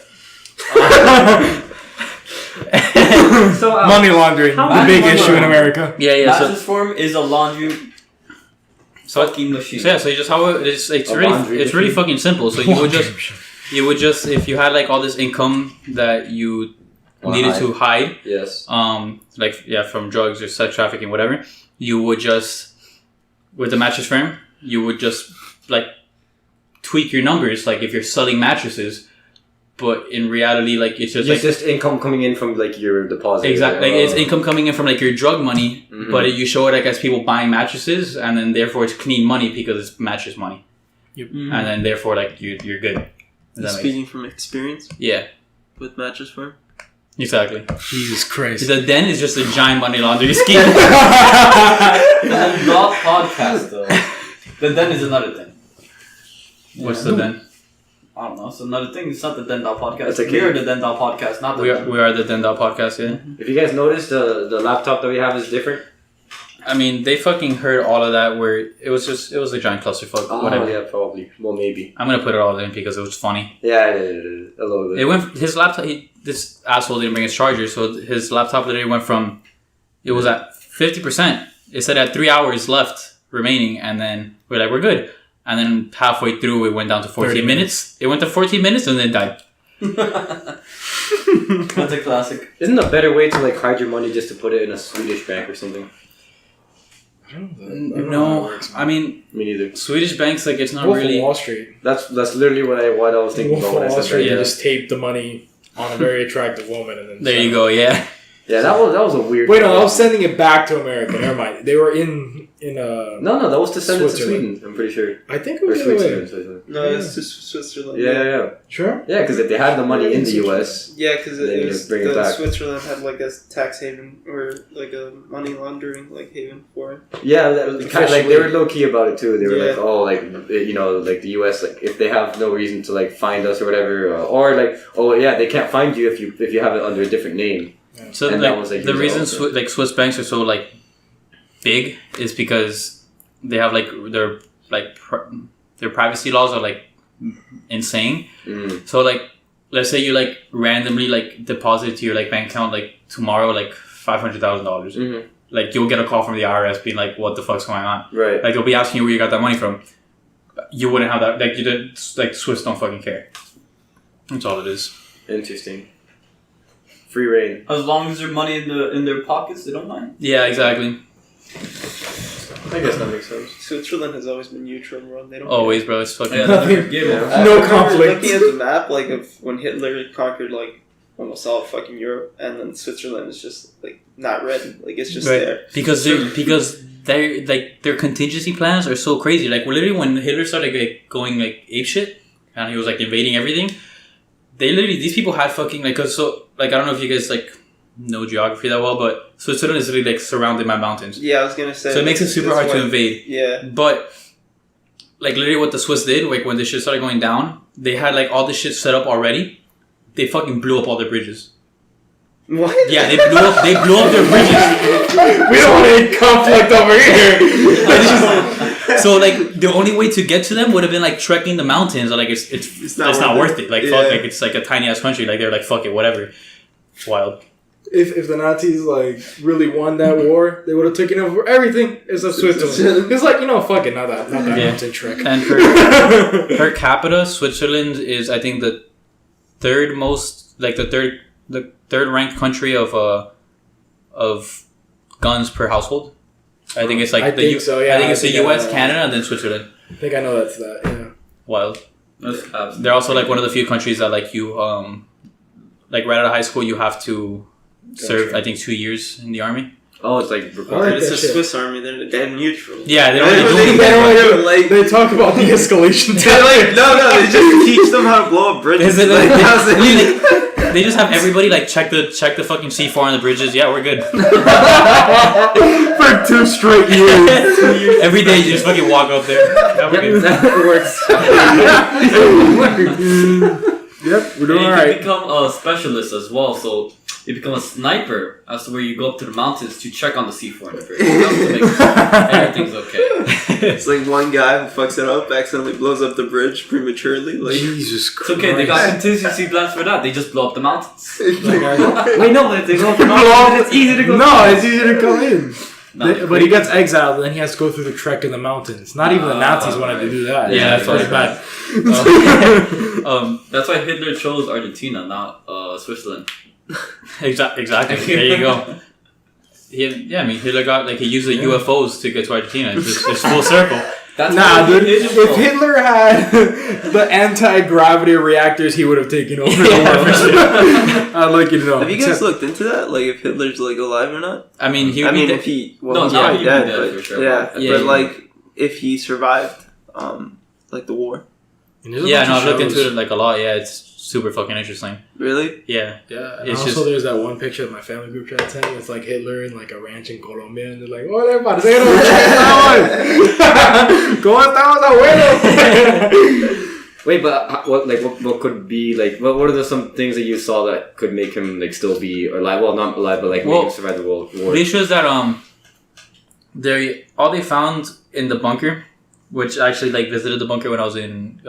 S3: So, money laundering, the big issue in America.
S2: Yeah.
S5: Mattress form is a laundry fucking machine.
S2: So you just how it's really fucking simple. So you would just if you had like all this income that you needed to hide.
S1: Yes.
S2: From drugs or sex trafficking, whatever. You would just with the mattress firm, you would just like tweak your numbers. Like if you're selling mattresses. But in reality, like it's just
S1: income coming in from like your deposit.
S2: Exactly, it's income coming in from like your drug money, but you show it like as people buying mattresses, and then therefore it's clean money because it's mattress money, and then therefore like you're good.
S4: Speaking from experience.
S2: Yeah.
S4: With mattress firm.
S2: Exactly.
S3: Jesus Christ.
S2: The den is just a giant money laundering scheme.
S5: The podcast though. The den is another thing.
S2: What's the den?
S5: I don't know. It's another thing. It's not the theden.podcast.
S1: That's okay.
S5: We are the theden.podcast, not the
S2: We are the theden.podcast, yeah.
S1: If you guys notice, the laptop that we have is different.
S2: I mean, they fucking heard all of that where it was a giant clusterfuck. Whatever.
S1: Yeah, probably. Well, maybe.
S2: I'm gonna put it all in because it was funny.
S1: Yeah, a little bit.
S2: It went. His laptop. This asshole didn't bring his charger, so his laptop literally went from. It was at 50%. It said at 3 hours left remaining, and then we're like, we're good. And then halfway through, it went down to 14 minutes. It went to 14 minutes and then died.
S5: That's a classic.
S1: Isn't a better way to like hide your money just to put it in a Swedish bank or something?
S2: No, I mean,
S1: me neither.
S2: Swedish banks, like it's not
S3: Wolf
S2: really.
S3: of Wall Street.
S1: That's literally what I was thinking about when I said that.
S3: You just tape the money on a very attractive woman and then.
S2: There you go. Yeah.
S1: Yeah, that was a weird.
S3: Wait, no, I was sending it back to America. Never mind. They were in
S1: No, that was to send it to Sweden. I'm pretty sure.
S3: I think it was
S1: Switzerland.
S4: No, it's to Switzerland.
S1: Yeah.
S3: Sure.
S1: Yeah, because if they had the money in the US.
S4: Yeah, because
S1: bring it back.
S4: Switzerland had like a tax haven or like a money laundering like haven for it.
S1: Yeah, kind of like they were low key about it too. They were like, oh, like like the US, like if they have no reason to like find us or whatever, or like, oh yeah, they can't find you if you have it under a different name.
S2: So
S1: and
S2: like the reason Swiss banks are so like big is because they have like their privacy laws are like insane. So like let's say you like randomly like deposit to your like bank account like tomorrow like $500,000. Like you'll get a call from the IRS being like, what the fuck's going on?
S1: Right.
S2: Like they'll be asking you where you got that money from. You wouldn't have that. Like you did. Like Swiss don't fucking care. That's all it is.
S1: Interesting. Free reign.
S5: As long as there's money in their pockets, they don't mind.
S2: Yeah, exactly.
S1: I guess that makes sense.
S4: Switzerland has always been neutral, bro. They don't.
S2: Always, bro. It's fucking.
S3: No conflict.
S4: Looking at the map, like of when Hitler conquered like almost all of fucking Europe, and then Switzerland is just like not red, like it's just there
S2: because their contingency plans are so crazy. Like literally when Hitler started going like apeshit and he was like invading everything, these people had fucking like I don't know if you guys like know geography that well, but Switzerland is really like surrounded by mountains.
S4: Yeah, I was gonna say.
S2: So it makes it super hard to invade.
S4: Yeah,
S2: but like literally what the Swiss did, like when the shit started going down, they had like all this shit set up already. They fucking blew up all their bridges.
S4: What?
S2: Yeah, they blew up their bridges.
S3: We don't want any conflict over here.
S2: So like the only way to get to them would have been like trekking the mountains. Or, like it's not worth it. Like fuck, like it's like a tiny ass country. Like they're like fuck it, whatever. It's wild.
S3: If the Nazis like really won that war, they would have taken over everything except Switzerland. It's like fuck it, not that mountain trek.
S2: And per capita, Switzerland is I think the third ranked country of guns per household. I think it's like I think it's the U.S., Canada, and then Switzerland.
S3: I think I know that's that. Yeah.
S2: Wild. They're also like one of the few countries that like you like right out of high school you have to serve I think 2 years in the army.
S1: Oh, it's like required.
S4: It's a Swiss army. They're neutral.
S2: Yeah, they
S3: don't really they talk about de-escalation.
S4: No, they just teach them how to blow up bridges.
S2: They just have everybody like check the fucking C4 on the bridges. Yeah, we're good.
S3: For 2 straight years.
S2: Every day you just fucking walk up there. Yeah, we're good.
S1: That works.
S3: Yep, we're doing alright.
S5: You can become a specialist as well, so you become a sniper as to where you go up to the mountains to check on the C4 in the bridge. Just to make sure everything's okay.
S4: It's like one guy who fucks it up, accidentally blows up the bridge prematurely. Like
S3: Jesus Christ.
S5: It's okay, they got contingency plans for that. They just blow up the mountains.
S1: Wait, no, but if they go up the mountains, it's easy to go.
S3: No, it's easier to come in. But he gets exiled, and then he has to go through the trek in the mountains. Not even the Nazis wanted to do that.
S2: Yeah, that's really bad.
S5: That's why Hitler chose Argentina, not Switzerland.
S2: Exactly. There you go. I mean, Hitler he used the UFOs to get to Argentina. It's full circle.
S3: Dude. If Hitler had the anti-gravity reactors, he would have taken over the war. I'd like you to know.
S4: Have you guys looked into that? Like, if Hitler's like alive or not?
S2: I mean, he's
S4: probably dead. For sure. But like, if he survived, like the war.
S2: Yeah, no, I've looked into it like a lot. Yeah, it's super fucking interesting.
S4: Really?
S2: Yeah.
S3: Yeah. And also, there's that one picture of my family group chat saying it's like Hitler in like a ranch in Colombia, and they're like, "Oh, everybody, say ¿Cómo estamos, abuelo?"
S1: Wait, but what could be like? What are some things that you saw that could make him like still be alive? Well, not alive, but like make him survive the World War.
S2: The issue is that all they found in the bunker, which I actually like visited the bunker when I was in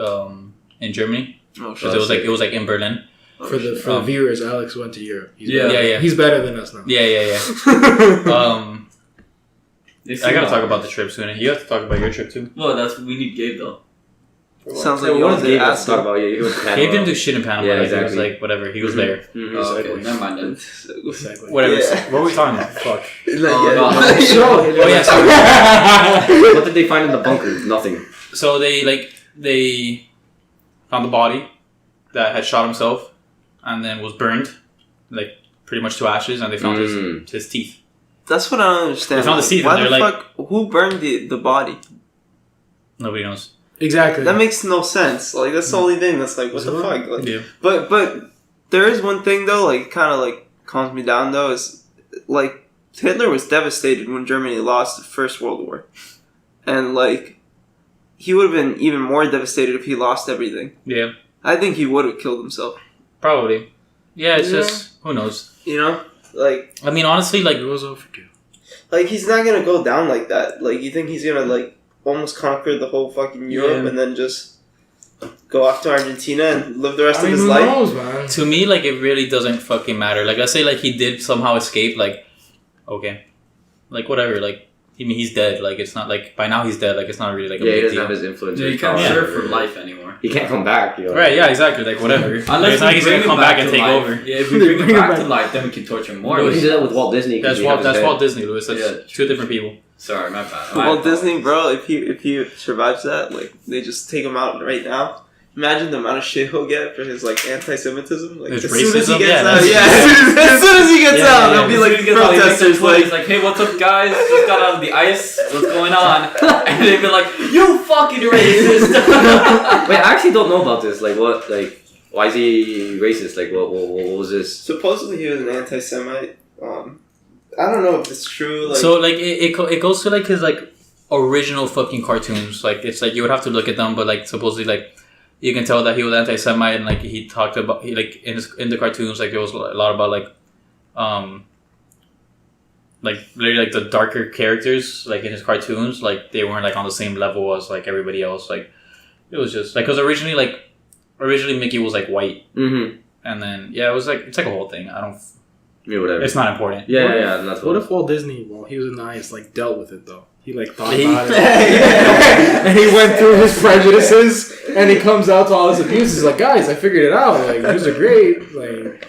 S2: Germany.
S4: Oh,
S2: because it was like in Berlin.
S3: For the viewers, Alex went to Europe.
S2: He's
S3: better than us now.
S2: Yeah. I gotta talk about the trip soon. You have to talk about your trip too.
S5: Well, we need Gabe though.
S4: Sounds like you want to
S1: talk about you.
S2: Gabe didn't do shit in Panama.
S1: Yeah, exactly.
S2: He was like whatever. He was there.
S5: Mm-hmm. Oh, okay. Never mind then.
S2: Whatever.
S4: Yeah.
S2: What were we talking about? Fuck.
S1: Sorry. What did they find in the bunker? Nothing.
S2: So they found the body that had shot himself and then was burned, like pretty much to ashes, and they found his teeth.
S4: That's what I don't understand.
S2: They found the teeth.
S4: Why the fuck? Who burned the body?
S2: Nobody knows.
S3: Exactly.
S4: That makes no sense. Like that's the only thing that's like, what the fuck? Like,
S2: yeah.
S4: But there is one thing though, like kind of like calms me down though, is like Hitler was devastated when Germany lost the First World War, and like. He would have been even more devastated if he lost everything.
S2: Yeah.
S4: I think he would have killed himself.
S2: Probably. Yeah, it's just, who knows?
S4: You know? Like...
S2: I mean, honestly, like...
S3: It was overdue.
S4: Like, he's not gonna go down like that. Like, you think he's gonna, like, almost conquer the whole fucking Europe and then just go off to Argentina and live the rest of his life?
S3: Who knows, man?
S2: To me, like, it really doesn't fucking matter. Like, let's say, like, he did somehow escape, like, okay. Like, whatever, like... I mean, he's dead. Like, it's not like by now he's dead. Like, it's not really like a big
S1: he doesn't
S2: deal.
S1: have his influence.
S5: Yeah, you can't serve for life anymore.
S1: He can't come back.
S2: Right? Yeah, exactly. Like, whatever.
S5: Unless
S2: it's not like he's gonna come back and take over.
S5: Yeah, if we bring him back to life, then we can torture him more.
S1: No, he did that with Walt Disney.
S2: That's Walt Disney, Louis. That's two different people.
S5: Sorry, my bad.
S4: Walt Disney, bro. If he survives that, like they just take him out right now. Imagine the amount of shit he'll get for his like anti-Semitism. Like
S2: His
S4: as soon as he
S2: racism?
S4: gets
S2: Yeah,
S4: out, as soon as he gets out, there'll be like protesters like,
S5: He's like, hey, what's up, guys? Just got out of the ice. What's going on? And they'd be like, you fucking racist.
S1: Wait, I actually don't know about this. Like, what? Like, why is he racist? Like, what was this?
S4: supposedly he was an anti-Semite. I don't know if it's true. Like,
S2: So like it goes to like his like original fucking cartoons. Like it's like you would have to look at them, but like supposedly like you can tell that he was anti-Semite and like he talked about like in the cartoons like there was a lot about like literally like the darker characters like in his cartoons like they weren't like on the same level as like everybody else. Like it was just like because originally Mickey was like white, and then it was like it's like a whole thing. I don't.
S1: Yeah, whatever.
S2: It's not important.
S1: Yeah. That's
S3: what if Walt Disney, while he was in the ice, like dealt with it though? He like thought about it, and he went through his prejudices, and he comes out to all this abuse. He's like, guys, I figured it out. Like, you are great. Like,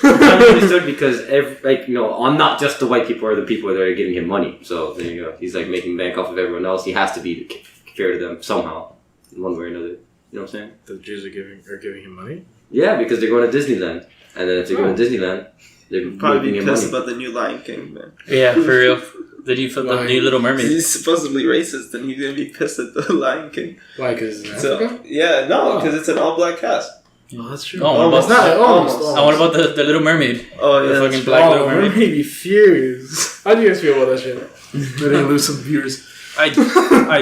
S1: I understood because on not just the white people are the people that are giving him money. So there you go. He's like making bank off of everyone else. He has to be fair to them somehow, in one way or another. You know what I'm saying?
S3: The Jews are giving him money.
S1: Yeah, because they're going to Disneyland, and then if they're going to Disneyland. They're
S4: probably be pissed about the new Lion King, man.
S2: Yeah, for real. Did you feel the new Little Mermaid?
S4: He's supposedly racist, and he's gonna be pissed at the Lion King.
S3: Why? Because Africa?
S4: Yeah, no, because it's an all-black cast.
S3: Oh, that's true.
S4: Almost.
S2: And what about the Little Mermaid?
S4: Oh, yeah.
S2: The fucking black Little Mermaid.
S3: Mermaid be furious. How do you guys feel about that shit? They're gonna lose some viewers.
S2: I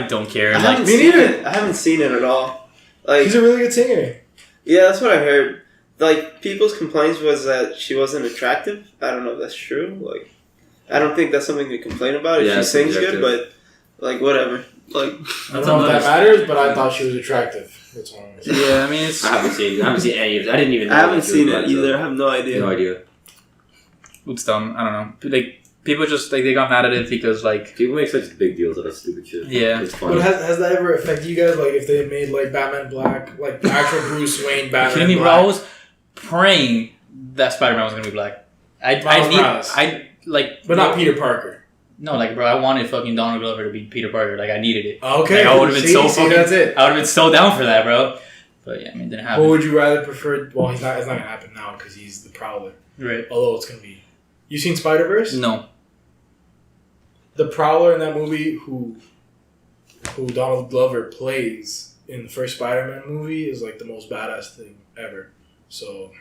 S2: don't care.
S4: I haven't seen it at all. Like,
S3: he's a really good singer.
S4: Yeah, that's what I heard. Like, people's complaints was that she wasn't attractive. I don't know if that's true. Like, I don't think that's something to complain about if she sings good, but, like, whatever. Like,
S3: I don't know if that matters, but I thought she was attractive. That's all I'm saying.
S2: Yeah, I mean,
S1: I haven't seen any of it. I didn't even know.
S4: I haven't seen it either. I have no idea.
S1: No idea.
S2: It's dumb. I don't know. Like, people just, like, they got mad at it because, like...
S1: People make such big deals out of stupid shit.
S2: Yeah.
S1: It's funny.
S3: But has that ever affected you guys? Like, if they made, like, Batman Black, like, the actual Bruce Wayne Batman Black?
S2: Bro, I was praying that Spider-Man was gonna be black. But
S3: not Peter Parker.
S2: No, like, bro, I wanted fucking Donald Glover to be Peter Parker. Like, I needed it.
S3: Okay.
S2: Like, I would have been
S3: that's it.
S2: I would have been so down for that, bro. But yeah, I mean, it didn't happen.
S3: What would you rather prefer? Well, it's not gonna happen now because he's the Prowler.
S2: Right.
S3: Although it's gonna be. You seen Spider-Verse?
S2: No.
S3: The Prowler in that movie, who Donald Glover plays in the first Spider-Man movie, is like the most badass thing ever. So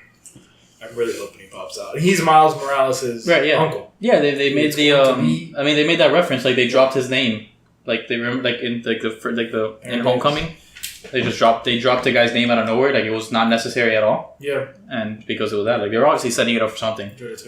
S3: I'm really hoping he pops out. He's Miles Morales' uncle.
S2: Yeah, they made they made that reference. Like, they dropped his name. Like, they remember, like, in in Homecoming, they dropped the guy's name out of nowhere. Like, it was not necessary at all.
S3: Yeah.
S2: And because of that, like, they're obviously setting it up for something.
S3: Dude,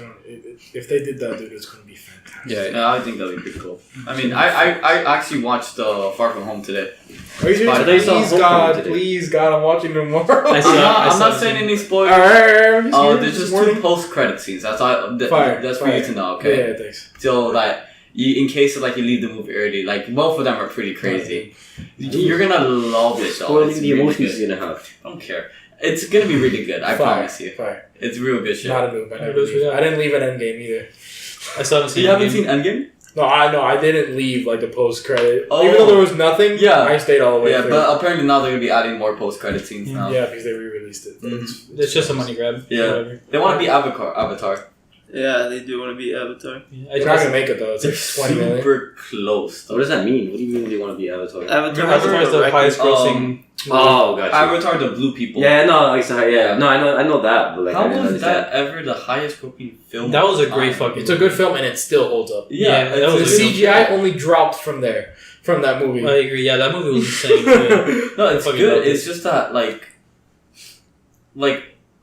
S3: if they did that, dude, it's gonna be fantastic.
S5: Yeah, I think that would be pretty cool. I mean, I actually watched Far From Home today.
S3: Please, God, I'm watching them more.
S5: I'm not saying any spoilers. There's just 2 post-credit scenes. That's for you to know, okay?
S3: Yeah, thanks.
S5: So, like, in case of, like, you leave the movie early, like, both of them are pretty crazy. You're gonna love it, though.
S1: Spoiling the emotions you're gonna have.
S5: I don't care. It's gonna be really good, I promise you.
S3: Fire.
S5: It's real good shit.
S3: Not a move. I didn't leave an Endgame either.
S2: I still haven't seen
S5: You haven't seen Endgame?
S3: No, I didn't leave like the post credit. Even though there was nothing, I stayed all the way through.
S5: But apparently now they're gonna be adding more post credit scenes now.
S3: Yeah, because they re-released it.
S2: It's just a money grab.
S5: Yeah.
S2: Whatever.
S5: They want to be Avatar.
S4: Yeah, they do want to be Avatar.
S3: They're not gonna make it though. It's like 20 million.
S5: Super close. Though.
S1: What does that mean? What do you mean they want to be Avatar?
S5: Avatar
S2: is the highest grossing.
S1: Gotcha.
S5: Avatar, the blue people.
S1: Yeah, no, I know that. But like,
S5: how was that ever the highest grossing film?
S2: That was a great fucking.
S3: It's a good film and it still holds up.
S5: Yeah,
S3: the CGI only dropped from that movie.
S2: I agree. Yeah, that movie was insane.
S5: No, it's good. It's just that like.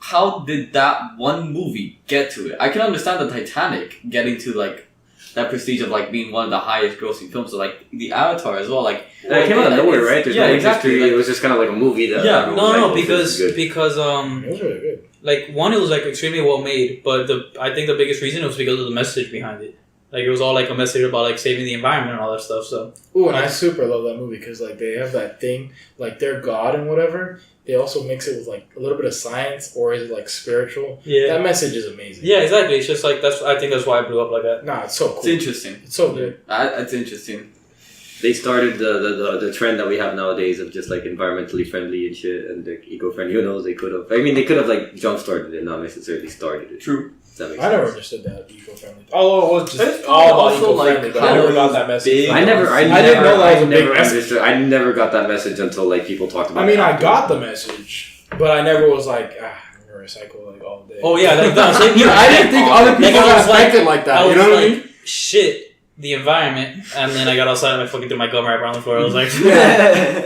S5: How did that one movie get to it? I can understand the Titanic getting to like that prestige of like being one of the highest grossing films. So like the Avatar as well. Like
S1: it came out of nowhere, right? There's no
S5: exactly.
S1: Like, it was just kind of like a movie. That
S2: because
S3: it was really good.
S2: Like one, it was like extremely well made, but I think the biggest reason was because of the message behind it. Like it was all like a message about like saving the environment and all that stuff. So
S3: and I super love that movie because like they have that thing like their god and whatever. They also mix it with like a little bit of science, or is it like spiritual? Yeah, that message is amazing.
S2: Yeah, exactly. It's just like I think that's why it blew up like that.
S3: Nah, it's so cool.
S5: It's interesting.
S3: It's so good.
S5: It's interesting.
S1: they started the trend that we have nowadays of just like environmentally friendly and shit and like eco-friendly. Who knows? They could have. I mean, they could have like jump started it, not necessarily started it.
S5: True.
S1: That makes
S3: I never
S1: sense.
S3: understood that eco-friendly. Oh, it was just
S5: It's
S3: all about
S5: also,
S3: eco-friendly.
S5: like,
S3: But I never got that message.
S1: I never
S3: didn't know that was a big message.
S1: understood. I never got that message until like people talked about.
S3: I mean,
S1: it
S3: I got the message, but I never was like, I'm gonna recycle like all day.
S2: Oh yeah, like that.
S3: You know, I didn't think other people
S2: Like, I was
S3: got affected like that.
S2: I
S3: You
S2: was
S3: know what I
S2: like,
S3: mean?
S2: shit, the environment, and then I got outside and I fucking threw my gum right around the floor. I was like,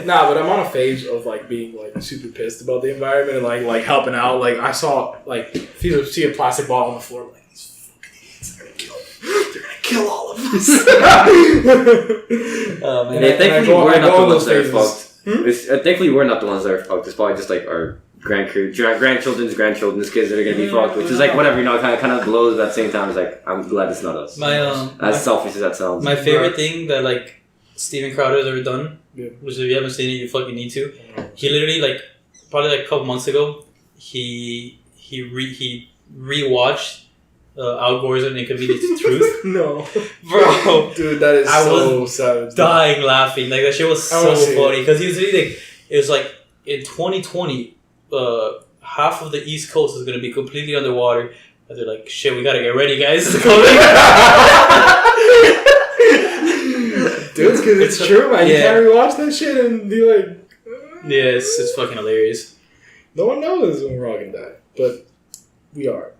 S3: Nah, but I'm on a phase of like being like super pissed about the environment and like helping out. Like I saw like if you see a plastic bottle on the floor, I'm like these fucking idiots, they're gonna kill all of us.
S1: And thankfully, we're not the ones that are fucked. Thankfully, we're not the ones that are fucked. It's probably just like our grandchildren's kids that are gonna be fucked, which is like whatever, you know, it kind of blows, but at the same time it's like I'm glad it's not us. As selfish as that sounds.
S2: My favorite thing that like Steven Crowder's ever done,
S3: Yeah.
S2: which if you haven't seen it, you fucking need to. He literally like probably like a couple months ago, he rewatched Al Gore's An Inconvenient Truth.
S3: No,
S2: Bro,
S3: dude, that is so savage.
S2: Dying laughing, like that shit was so funny because he was really like, it was like in 2020. Half of the East Coast is going to be completely underwater. And they're like, shit, we got to get ready, guys. It's coming.
S3: Dude, it's because it's true, man. You can't rewatch that shit and be like...
S2: Yeah, it's fucking hilarious.
S3: No one knows when we're all going to die. But we are.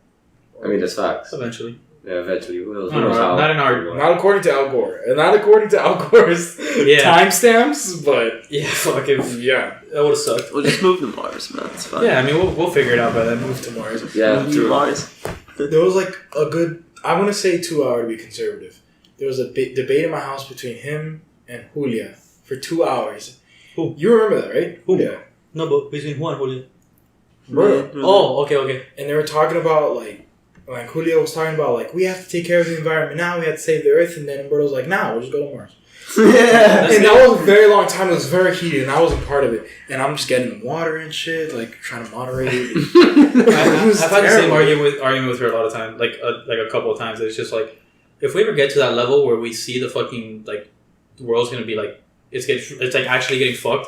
S1: I mean, that's facts.
S2: Eventually.
S1: Yeah, eventually. Who knows
S2: No,
S1: how?
S2: not in our...
S3: Not according to Al Gore. And not according to Al Gore's timestamps, but...
S2: Yeah, fuck it.
S3: Yeah.
S2: That would have sucked.
S4: We'll just move to Mars, man. It's fine.
S2: Yeah, I mean, we'll figure it out by then.
S3: Move to Mars.
S1: Yeah,
S4: Move to Mars.
S3: There was like a good... I want to say 2 hours to be conservative. There was a debate in my house between him and Julia for 2 hours.
S2: Who?
S3: You remember that, right?
S2: Who?
S3: Yeah.
S2: No, but between Juan and Julia.
S3: Bro.
S2: Oh, okay.
S3: And they were talking about like Julio was talking about like we have to take care of the environment now, we have to save the earth, and then Umberto was like, nah, we'll just go to Mars.
S4: Yeah.
S3: And that was a very long time, it was very heated and I wasn't part of it. And I'm just getting water and shit, like trying to moderate it.
S2: I've had the same argument with her a lot of times, like a couple of times. It's just like, if we ever get to that level where we see the fucking like the world's gonna be like it's like actually getting fucked,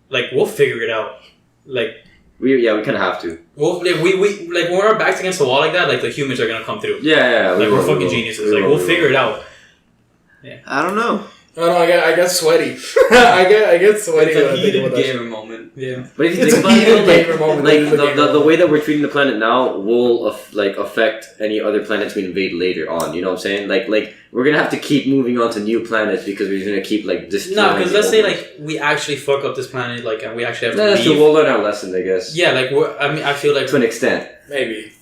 S2: like we'll figure it out. Like
S1: we kind of have to.
S2: Well, like, we like when our backs against the wall like that, like the humans are gonna come through.
S1: Yeah.
S2: Like we're fucking geniuses. Like we'll figure it out.
S4: Yeah. I don't know.
S3: No, I get sweaty. I get sweaty.
S5: It's a heated gamer moment.
S2: Yeah.
S1: But if you think about it, the way that we're treating the planet now will affect any other planets we invade later on. You know what I'm saying? Like we're gonna have to keep moving on to new planets because we're gonna keep like destroying.
S2: No, because let's say like we actually fuck up this planet, like, and we actually have to leave.
S1: So we'll learn our lesson, I guess.
S2: Yeah, like I feel like
S1: to an extent.
S3: Maybe.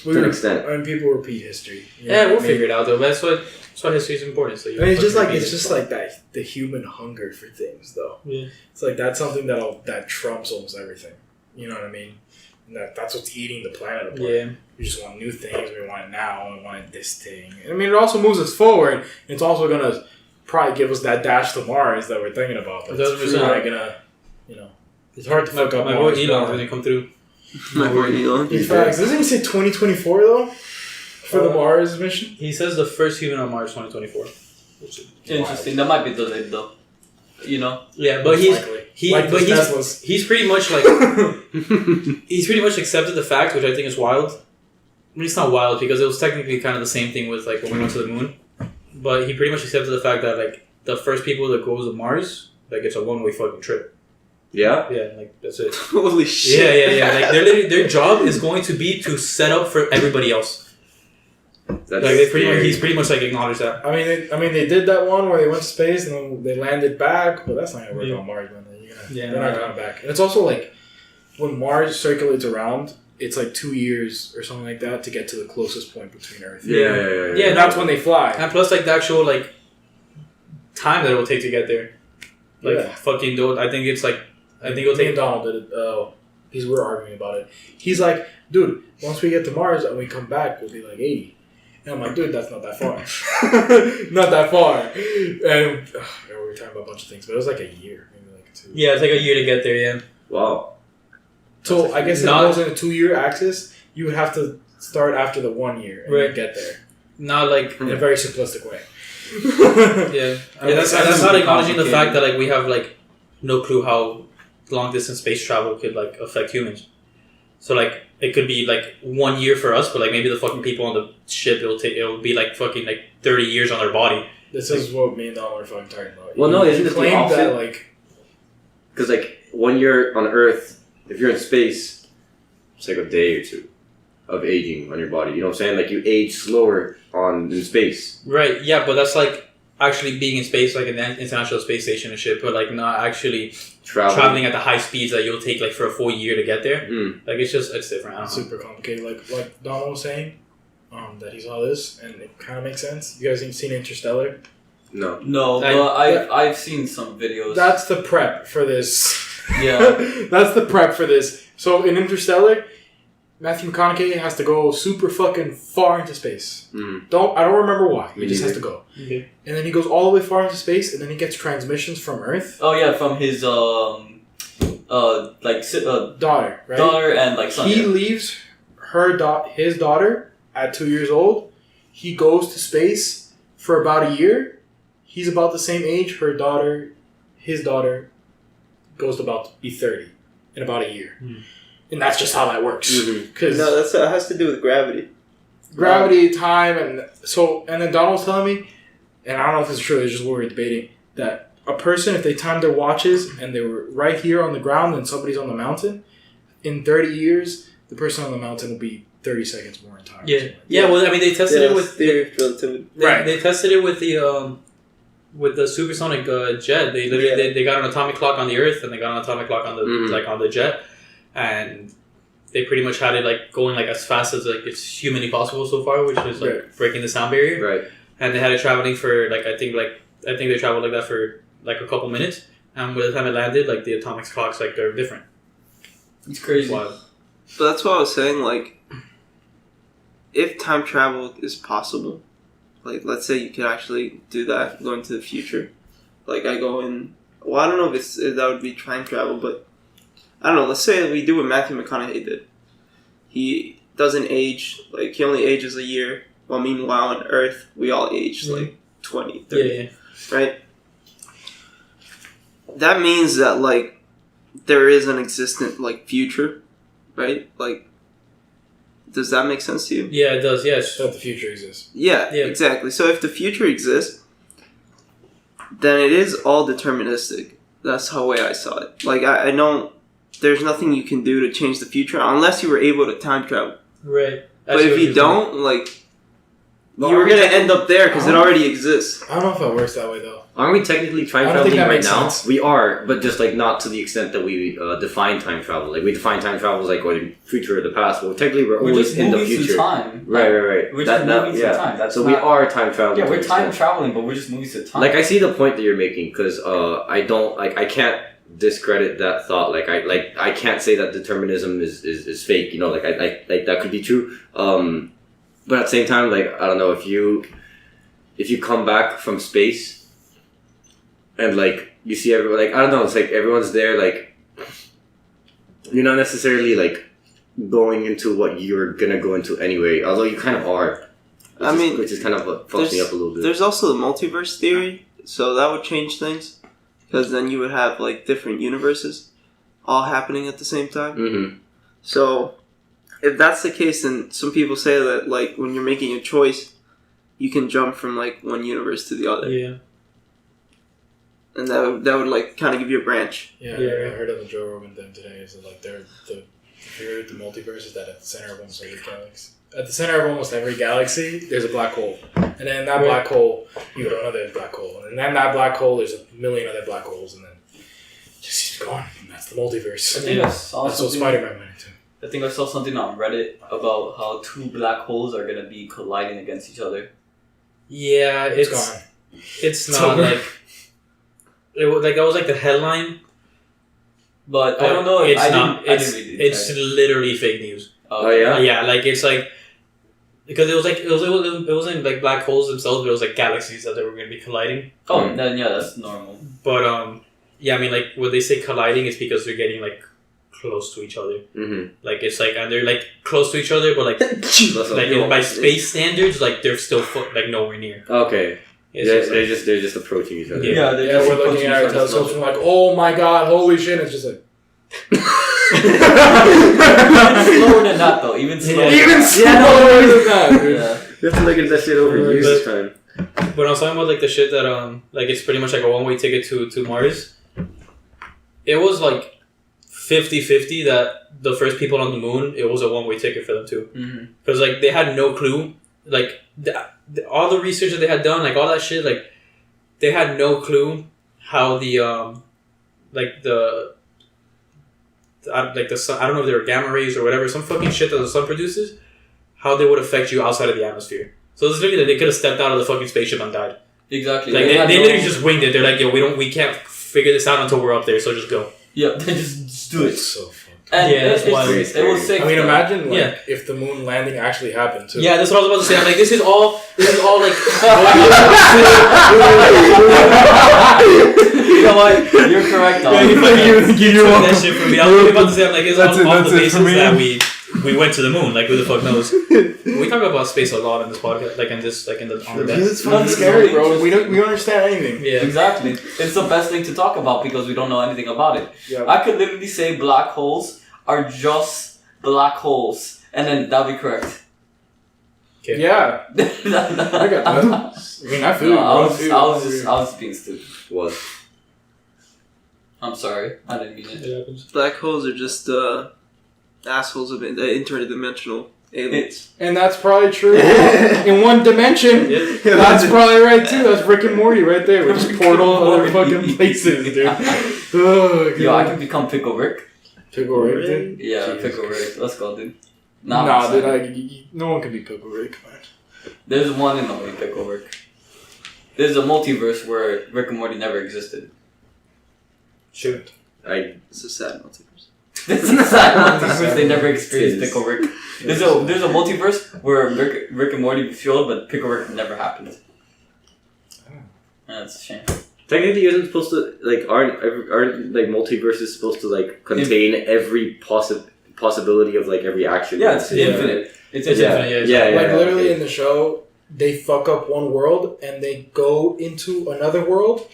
S1: To an extent.
S3: When people repeat history.
S2: Yeah, we'll figure it out though. That's why history is important. So
S3: it's just like that the human hunger for things though.
S2: Yeah.
S3: It's like that's something that trumps almost everything. You know what I mean? And that's what's eating the planet apart.
S2: Yeah.
S3: We just want new things. We want it now. We want this thing. I mean, it also moves us forward. It's also gonna probably give us that dash to Mars that we're thinking about. But it's probably gonna, it's hard to fuck up.
S2: My boy Elon when they come through.
S4: My boy Elon.
S3: In fact, doesn't he say 2024 though? For the Mars mission?
S2: He says the first human on Mars 2024.
S5: Interesting. That might be delayed though. You know?
S2: Yeah, but he's pretty much like he's pretty much accepted the fact, which I think is wild. I mean, it's not wild because it was technically kind of the same thing with like when we went to the moon. But he pretty much accepted the fact that like the first people that goes to Mars, like it's a one-way fucking trip.
S1: Yeah?
S2: Yeah, like that's it.
S4: Holy shit.
S2: Yeah. Like their job is going to be to set up for everybody else.
S1: That's
S2: like he's pretty much like acknowledged that.
S3: I mean, they did that one where they went to space and then they landed back, but that's not gonna work on Mars, man. They're not coming back. And it's also like when Mars circulates around, it's like 2 years or something like that to get to the closest point between Earth.
S2: Yeah.
S3: And that's when they fly.
S2: And plus, like the actual like time that it will take to get there. Like fucking dude, I think it'll take.
S3: Donald did it. Because we were arguing about it. He's like, dude, once we get to Mars and we come back, we'll be like 80. And I'm like, dude, that's not that far. Not that far. And we were talking about a bunch of things, but it was like a year, maybe like 2.
S2: Yeah, it's like a year to get there. Yeah.
S1: Wow.
S3: So I guess if it was in a 2-year axis, you would have to start after the 1 year and then get there.
S2: Not like
S3: in a very simplistic way.
S2: Yeah, that's not acknowledging the fact that like we have like no clue how long distance space travel could like affect humans. So like it could be like 1 year for us, but like maybe the fucking people on the ship it'll be like fucking like 30 years on their body.
S3: This is what me and Don were fucking talking about.
S1: Well, no, isn't it the opposite?
S3: That, like,
S1: because like when you're on Earth, if you're in space, it's like a day or two of aging on your body. You know what I'm saying? Like you age slower in space.
S2: Right. Yeah, but that's like actually being in space, like in the International Space Station and shit, but like not actually traveling at the high speeds that you'll take like for a full year to get there. Like it's different. I don't know.
S3: Super complicated. Like Don was saying. That he saw this, and it kind of makes sense. You guys have seen Interstellar?
S5: No, but I've seen some videos.
S3: That's the prep for this.
S5: Yeah.
S3: That's the prep for this. So in Interstellar, Matthew McConaughey has to go super fucking far into space. I don't remember why. He just has to go. And then he goes all the way far into space, and then he gets transmissions from Earth.
S5: Oh yeah, from his
S3: daughter, right?
S5: Daughter and like son.
S3: He leaves his daughter at 2 years old. He goes to space for about a year. He's about the same age. His daughter goes to about to be 30 in about a year. And that's just how that works.
S4: That has to do with gravity.
S3: Gravity, time, and then Donald was telling me, and I don't know if this is true, it's just what we were debating, that a person, if they timed their watches and they were right here on the ground and somebody's on the mountain, in 30 years, the person on the mountain will be 30 seconds more in time.
S2: Yeah. Well, I mean, they tested it with
S4: theory of relativity.
S2: They tested it with the supersonic jet. They literally they got an atomic clock on the Earth and they got an atomic clock on the on the jet, and they pretty much had it like going like as fast as like it's humanly possible so far, which is like breaking the sound barrier.
S1: Right.
S2: And they had it traveling for like I think they traveled like that for like a couple minutes, and by the time it landed, like the atomic clocks like they're different.
S5: It's crazy.
S4: But that's what I was saying. Like, if time travel is possible, like let's say you could actually do that, go into the future. Like I go in. Well, I don't know if that would be time travel, but I don't know. Let's say we do what Matthew McConaughey did. He doesn't age. Like he only ages a year. While meanwhile on Earth, we all age like 20, 30. Right? That means that like there is an existent like future, right? Like, does that make sense to you?
S2: Yeah, it does. Yes,
S3: that the future exists.
S4: Yeah, exactly. So if the future exists, then it is all deterministic. That's the way I saw it. Like I know there's nothing you can do to change the future unless you were able to time travel.
S2: Right.
S4: But if you don't, like, you're going to end up there because it already exists.
S3: I don't know if it works that way, though.
S1: Aren't we technically time traveling right now? Sense. We are, but just like not to the extent that we define time travel. Like we define time travel as like the future or the past. Well, technically we're always in the future.
S5: Time.
S1: Right.
S5: We're just moving through time.
S1: So we are time traveling.
S5: Yeah, we're time traveling, but we're just moving through time.
S1: Like I see the point that you're making because I can't discredit that thought. Like I can't say that determinism is fake. You know, like I that could be true. But at the same time, like I don't know if you come back from space. And, like, you see everyone, like, I don't know, it's like everyone's there, like, you're not necessarily, like, going into what you're gonna go into anyway, although you kind of are. Which is kind of what fucks me up a little bit.
S4: There's also the multiverse theory, so that would change things, because then you would have, like, different universes all happening at the same time. So, if that's the case, then some people say that, like, when you're making a choice, you can jump from, like, one universe to the other.
S2: Yeah.
S4: And that would like kind of give you a branch.
S3: Yeah, I heard on the Joe Rogan thing today is that like the theory of the multiverse is that at the center of almost every galaxy, there's a black hole, and then that black hole you go to another black hole, and then that black hole there's a million other black holes, and then it just keeps going. And that's the multiverse.
S5: I think that's what
S3: Spider-Man went into.
S5: I think I saw something on Reddit about how two black holes are gonna be colliding against each other.
S2: Yeah, it's
S3: gone.
S2: It's not like. That was like the headline,
S5: but I don't know.
S2: It's not. It's literally fake news.
S1: Oh yeah.
S2: Yeah, like it's like because it wasn't like black holes themselves, but it was like galaxies that they were going to be colliding.
S5: Oh, then yeah, that's normal.
S2: But yeah, I mean, like when they say colliding, it's because they're getting like close to each other. Like it's like and they're like close to each other, but like by space standards, like they're still like nowhere near.
S1: Okay. they're just approaching each other.
S3: Yeah, we're looking at our telescopes and we're like, oh my god, holy shit! It's just like.
S5: Even slower than that, though. Even slower.
S3: Even slower than that. Dude.
S5: Yeah.
S1: You have to look at that shit over years this time.
S2: When I was talking about like the shit that like it's pretty much like a one-way ticket to Mars. It was like 50-50 that the first people on the moon, it was a one-way ticket for them too. Because like they had no clue, like all the research that they had done, like all that shit, like they had no clue how the sun, I don't know if they were gamma rays or whatever, some fucking shit that the sun produces, how they would affect you outside of the atmosphere. So it's literally that they could have stepped out of the fucking spaceship and died.
S5: Exactly.
S2: Like they literally just winged it. They're like, yo, we can't figure this out until we're up there, so just go.
S5: Yeah, they just do it.
S3: It's so fucked.
S5: And
S2: yeah, that's why
S5: it was sick.
S3: I mean, imagine if the moon landing actually happened too.
S2: Yeah, that's what I was about to say. I'm like, this is all like.
S5: You know what? You're correct.
S2: That shit for me. I was about to say, I'm like, it's all off the basis that we went to the moon. Like, who the fuck knows? We talk about space a lot in this podcast, like in this, like in the on the best.
S3: It's fucking scary, bro. We don't understand anything.
S5: Yeah, exactly. It's the best thing to talk about because we don't know anything about it.
S3: Yeah.
S5: I could literally say black holes are just black holes, and then that'd be correct.
S3: Okay. Yeah. I got that. I mean, I feel
S5: no,
S3: it.
S5: I was being stupid.
S1: What?
S5: I'm sorry. I didn't mean it.
S4: Black holes are just assholes of interdimensional aliens.
S3: And that's probably true. In one dimension. That's probably right too. That's Rick and Morty right there. We just portal other fucking places, dude. Oh,
S5: yo, I can become Pickle Rick.
S3: Pickle Rick, dude?
S5: Yeah, Jesus Pickle Rick. Let's go, dude.
S3: Nah, dude, no one can be Pickle Rick, man.
S5: There's one and only Pickle Rick. There's a multiverse where Rick and Morty never existed.
S3: Shoot.
S4: It's a sad multiverse.
S5: It's a sad multiverse. They never experienced Pickle Rick. There's a multiverse where Rick and Morty fulfilled, but Pickle Rick never happened. That's a shame.
S1: Technically, isn't supposed to aren't like multiverses supposed to like contain every possibility of like every action?
S5: Yeah, it's infinite. It's infinite.
S1: Yeah.
S3: Like literally in the show, they fuck up one world and they go into another world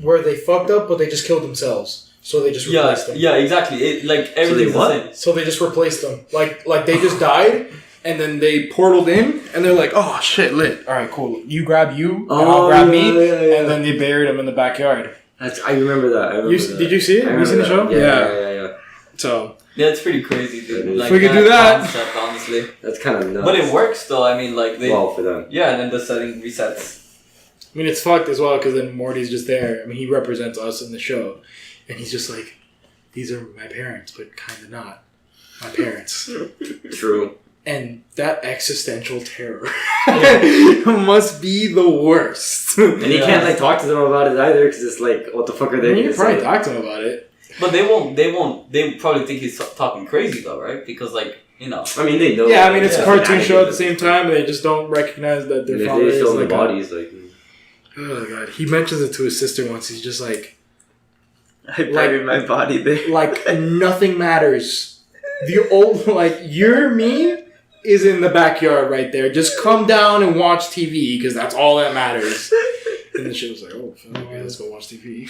S3: where they fucked up, but they just killed themselves. So they just replaced them.
S5: Yeah, exactly. Everything's the same.
S3: So they just replaced them. Like they just died, and then they portaled in, and they're like, "Oh shit, lit. All right, cool. You grab you, and I'll grab me."
S1: Yeah.
S3: And then they buried him in the backyard.
S1: I remember that.
S3: Did you see it? Have you seen the show?
S1: Yeah.
S3: So
S5: yeah, it's pretty crazy, dude.
S3: If we could do that,
S5: concept, honestly,
S1: that's kind of nuts.
S5: But it works, though. I mean, like
S1: for them.
S5: Yeah, and then the setting resets.
S3: I mean, it's fucked as well because then Morty's just there. I mean, he represents us in the show, and he's just like, "These are my parents, but kind of not my parents."
S1: True.
S3: And that existential terror must be the worst.
S1: And he can't like talk to them about it either because it's like, what the fuck are they?
S3: You can probably talk to him about it.
S5: But they won't. They probably think he's talking crazy though, right? Because like, you know.
S1: I mean, they know.
S3: Yeah, I mean, it's a cartoon show at the same time, and they just don't recognize that their father is
S1: show
S3: like
S1: the bodies, like.
S3: Oh god, he mentions it to his sister once. He's just like,
S4: I buried my body there.
S3: Like nothing matters. The old you're me is in the backyard right there. Just come down and watch TV because that's all that matters. And then she was like, "Oh, okay, let's go watch TV."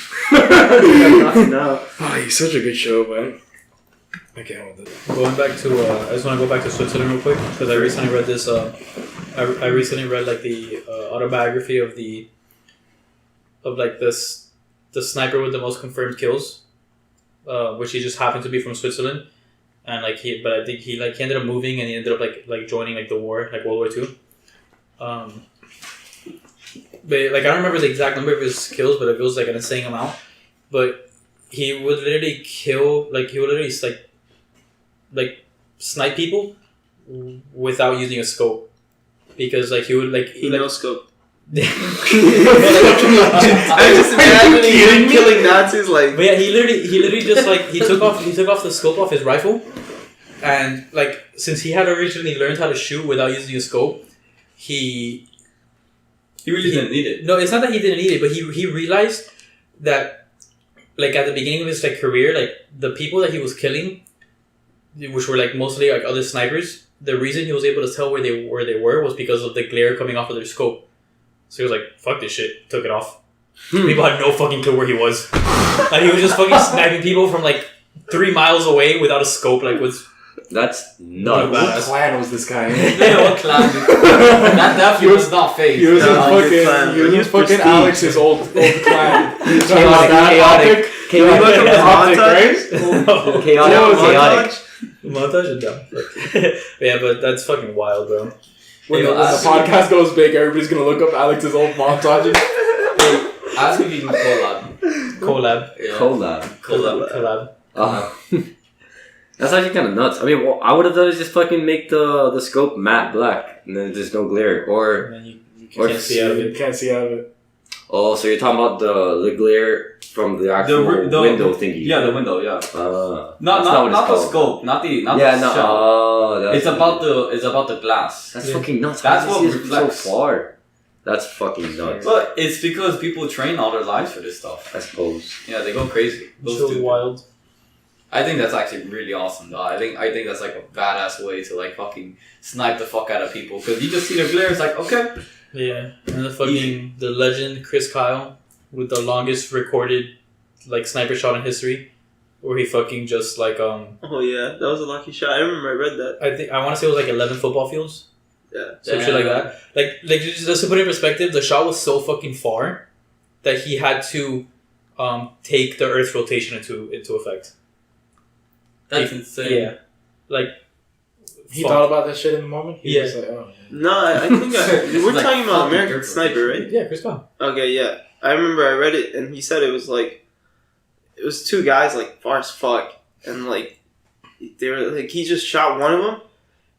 S3: Oh, he's such a good show, man. I can't hold it.
S2: Going back to, I just want to go back to Switzerland real quick because I recently read this. I recently read like the autobiography of the sniper with the most confirmed kills, which he just happened to be from Switzerland, and I think he ended up moving and he ended up like joining like the war, like World War II. But like I don't remember the exact number of his kills, but it was like an insane amount. But he would literally kill, snipe people without using a scope, because like he would
S4: no scope.
S5: I'm just imagining killing Nazis like.
S2: But yeah, he literally just like he took off the scope off his rifle, and like since he had originally learned how to shoot without using a scope, he
S5: really didn't need it.
S2: No, it's not that he didn't need it, but he realized that like at the beginning of his like career, like the people that he was killing, which were like mostly like other snipers, the reason he was able to tell where they were was because of the glare coming off of their scope. So he was like, fuck this shit. Took it off. People had no fucking clue where he was. Like, he was just fucking sniping people from like 3 miles away without a scope. Like,
S1: that's nuts.
S3: What clan was this guy in?
S5: Yeah, what clan? That definitely was not fake.
S3: He was fucking Alex's old clan.
S1: Chaotic.
S2: Chaotic. Montage is dumb. Yeah, but that's fucking wild, bro.
S3: When the podcast goes big, everybody's gonna look up Alex's old montages.
S5: Ask if you can collab.
S2: Collab.
S1: That's actually kind of nuts. I mean, what I would have done is just fucking make the scope matte black, and then there's no glare, or
S2: and then you can't see out of it.
S3: You can't see out of it.
S1: Oh, so you're talking about the glare from the actual window thingy?
S5: Yeah, the window. Yeah. Not the scope. Not the shell. It's about the glass.
S1: That's fucking nuts.
S5: That's what
S1: reflects so far. That's fucking nuts.
S5: But it's because people train all their lives for this stuff.
S1: I suppose.
S5: Yeah, they go crazy.
S2: So wild.
S5: I think that's actually really awesome, though. I think that's like a badass way to like fucking snipe the fuck out of people, because you just see the glare. It's like, okay.
S2: Yeah, and the legend Chris Kyle with the longest recorded like sniper shot in history, where he fucking just like
S4: Oh yeah, that was a lucky shot. I remember I read that.
S2: I want to say it was like 11 football fields.
S4: Yeah.
S2: Some shit like that. Like just to put it in perspective, the shot was so fucking far that he had to take the Earth's rotation into effect.
S5: That's insane.
S2: Yeah, like
S3: he thought about that shit in the moment. He was like, oh.
S4: No, I think we're talking about American Sniper, right?
S2: Yeah, Chris Kyle.
S4: Okay, yeah. I remember I read it, and he said it was two guys like far as fuck, and like they were like he just shot one of them,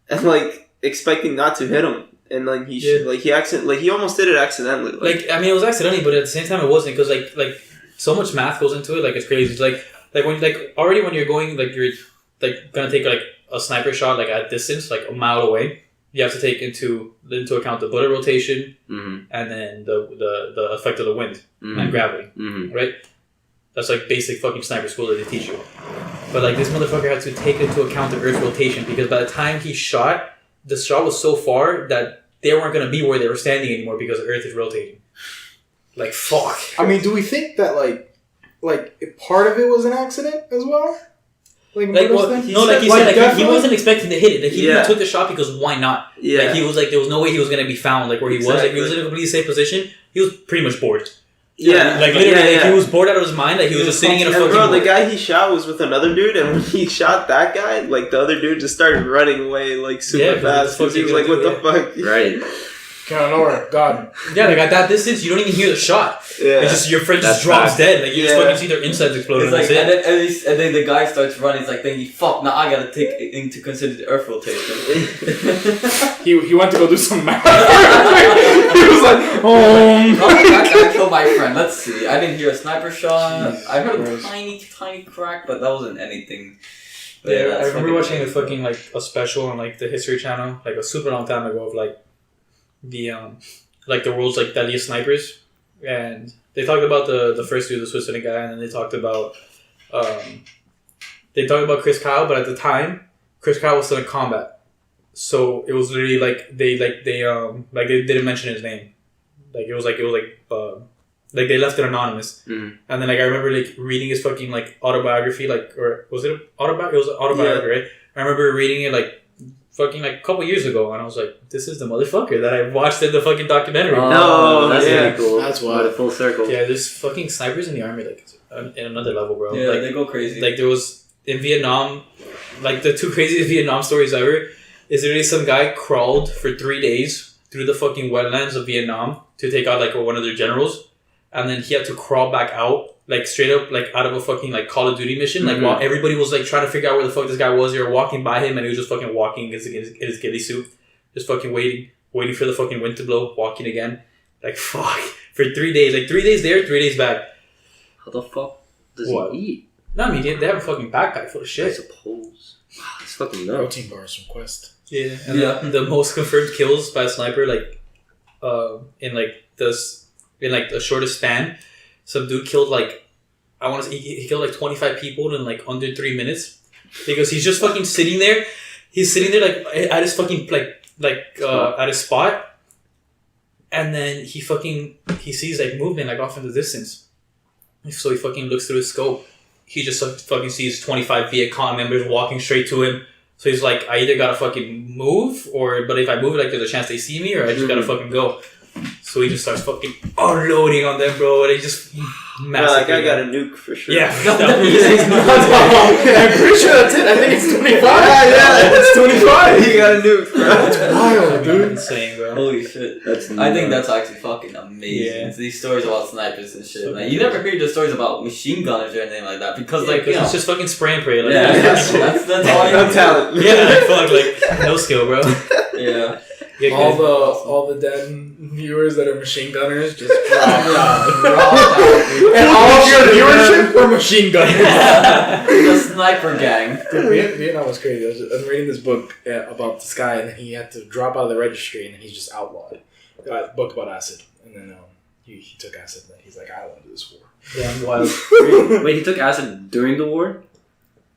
S4: and like expecting not to hit him, and like he he almost did it accidentally.
S2: Like I mean, it was accidentally, but at the same time, it wasn't, because like so much math goes into it. Like it's crazy. It's like when already when you're going like you're like gonna take like a sniper shot like at distance like a mile away, you have to take into account the bullet rotation and then the effect of the wind and gravity, right? That's like basic fucking sniper school that they teach you. But like this motherfucker had to take into account the Earth's rotation, because by the time he shot, the shot was so far that they weren't gonna be where they were standing anymore because the Earth is rotating. Like fuck.
S3: I mean, do we think that like part of it was an accident as well?
S2: He wasn't expecting to hit it. Like, he took the shot because why not? Yeah. Like he was like there was no way he was gonna be found like where he was. Like he was in a completely safe position. He was pretty much bored.
S4: Yeah.
S2: Like literally, he was bored out of his mind. Like he was just sitting in a fucking.
S4: Bro, the guy he shot was with another dude, and when he shot that guy, like the other dude just started running away like super fast. Because he was like, "What the fuck?"
S1: Right.
S3: Came out of nowhere. God.
S2: Yeah, like at that distance, you don't even hear the shot.
S4: Yeah.
S2: It's just your friend just drops dead. Like you just fucking see their insides explode.
S5: It's like, and then the guy starts running. It's like thinking, "Fuck! Now I gotta take into consider the Earth rotation."
S3: he went to go do some math. He was like,
S5: that guy killed my friend. Let's see. I didn't hear a sniper shot. I heard a tiny crack, but that wasn't anything. But
S2: yeah, I remember watching a fucking like a special on like the History Channel like a super long time ago of like the world's like deadliest snipers, and they talked about the first dude, the Switzerland guy, and then they talked about Chris Kyle, but at the time Chris Kyle was still in combat, so it was literally like they didn't mention his name, like it was like they left it anonymous, and then like I remember like reading his fucking like autobiography, like, or was it an autobiography? It was an autobiography, right? I remember reading it like fucking like a couple years ago, and I was like, this is the motherfucker that I watched in the fucking documentary.
S1: Oh, that's really cool. That's
S3: wild.
S1: Full circle.
S2: Yeah, there's fucking snipers in the army like in another level, bro.
S5: Yeah,
S2: like,
S5: they go crazy.
S2: Like there was in Vietnam, like the two craziest Vietnam stories ever is literally some guy crawled for 3 days through the fucking wetlands of Vietnam to take out like one of their generals, and then he had to crawl back out. Like straight up, like out of a fucking like Call of Duty mission, like while everybody was like trying to figure out where the fuck this guy was, they were walking by him, and he was just fucking walking in his ghillie suit, just fucking waiting for the fucking wind to blow, walking again, like fuck for 3 days, like 3 days there, 3 days back.
S1: How the fuck does he eat?
S2: No, I mean they have a fucking backpack full of shit.
S1: I suppose. Wow, it's fucking nuts.
S3: Protein bars from Quest.
S2: Yeah, and the most confirmed kills by a sniper, like, in the shortest span. Some dude killed like, I want to say he killed like 25 people in like under 3 minutes, because he's just fucking sitting there. He's sitting there like at his fucking at his spot, And then he sees like movement like off in the distance. So he fucking looks through his scope. He just fucking sees 25 Viet Cong members walking straight to him. So he's like, I either gotta fucking move, but if I move, like, there's a chance they see me, or I just gotta fucking go. So he just starts fucking unloading on them, bro, and he just
S4: like, I got a nuke for sure.
S2: Yeah.
S3: I'm pretty sure that's it. I think it's 25. Yeah, it's 25.
S4: You got a nuke, bro.
S3: That's wild, dude.
S2: Insane, bro.
S5: Holy shit.
S1: I
S5: think that's actually fucking amazing.
S2: Yeah.
S5: These stories about snipers and shit. Like, you never hear the stories about machine gunners or anything like that because, like,
S2: it's just fucking spray and pray. Like,
S5: that's all you
S4: No talent.
S2: Yeah, fuck, like, no skill, bro.
S5: Yeah.
S3: All the dead viewers that are machine gunners just drop
S4: And
S3: all of your viewership were machine gunners.
S5: The sniper gang.
S3: Dude, Vietnam was crazy. I was reading this book about this guy, and then he had to drop out of the registry, and then he's just outlawed. A book about acid, and then he took acid, and he's like, I don't want to do this war.
S2: Yeah, wild.
S1: Wait, he took acid during the war?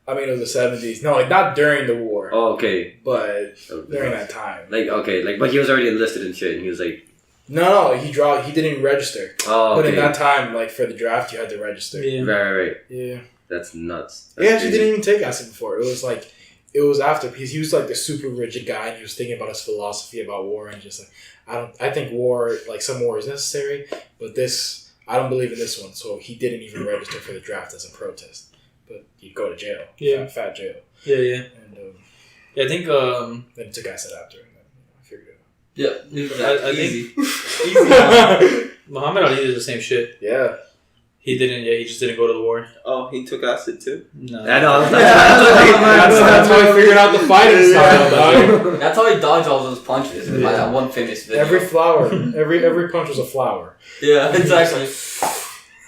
S3: I mean, it was the 70s. No, like, not during the war.
S1: Oh, okay.
S3: But during that time.
S1: But he was already enlisted and shit, and he was like...
S3: No, he didn't even register.
S1: Oh, okay.
S3: But in that time, like, for the draft, you had to register.
S2: Yeah.
S1: Right.
S3: Yeah.
S1: That's nuts.
S3: He actually didn't even take acid before. It was after, because he was, like, the super rigid guy, and he was thinking about his philosophy about war, and just, like, I think war, like, some war is necessary, but this, I don't believe in this one, so he didn't even register for the draft as a protest. But you'd go to jail.
S2: Yeah.
S3: Fat jail.
S2: Yeah.
S3: And
S2: Yeah, I think
S3: then he took acid after, and then I figured it
S5: Yeah.
S3: out.
S2: I
S5: Easy.
S2: think Muhammad Ali did the same shit.
S3: Yeah.
S2: He just didn't go to the war.
S4: Oh, he took acid too?
S2: No.
S1: I know.
S3: That's how he figured out the fighting style, dog.
S5: That's how he dodged all those punches by that one famous video.
S3: Every punch was a flower.
S5: Yeah, exactly. This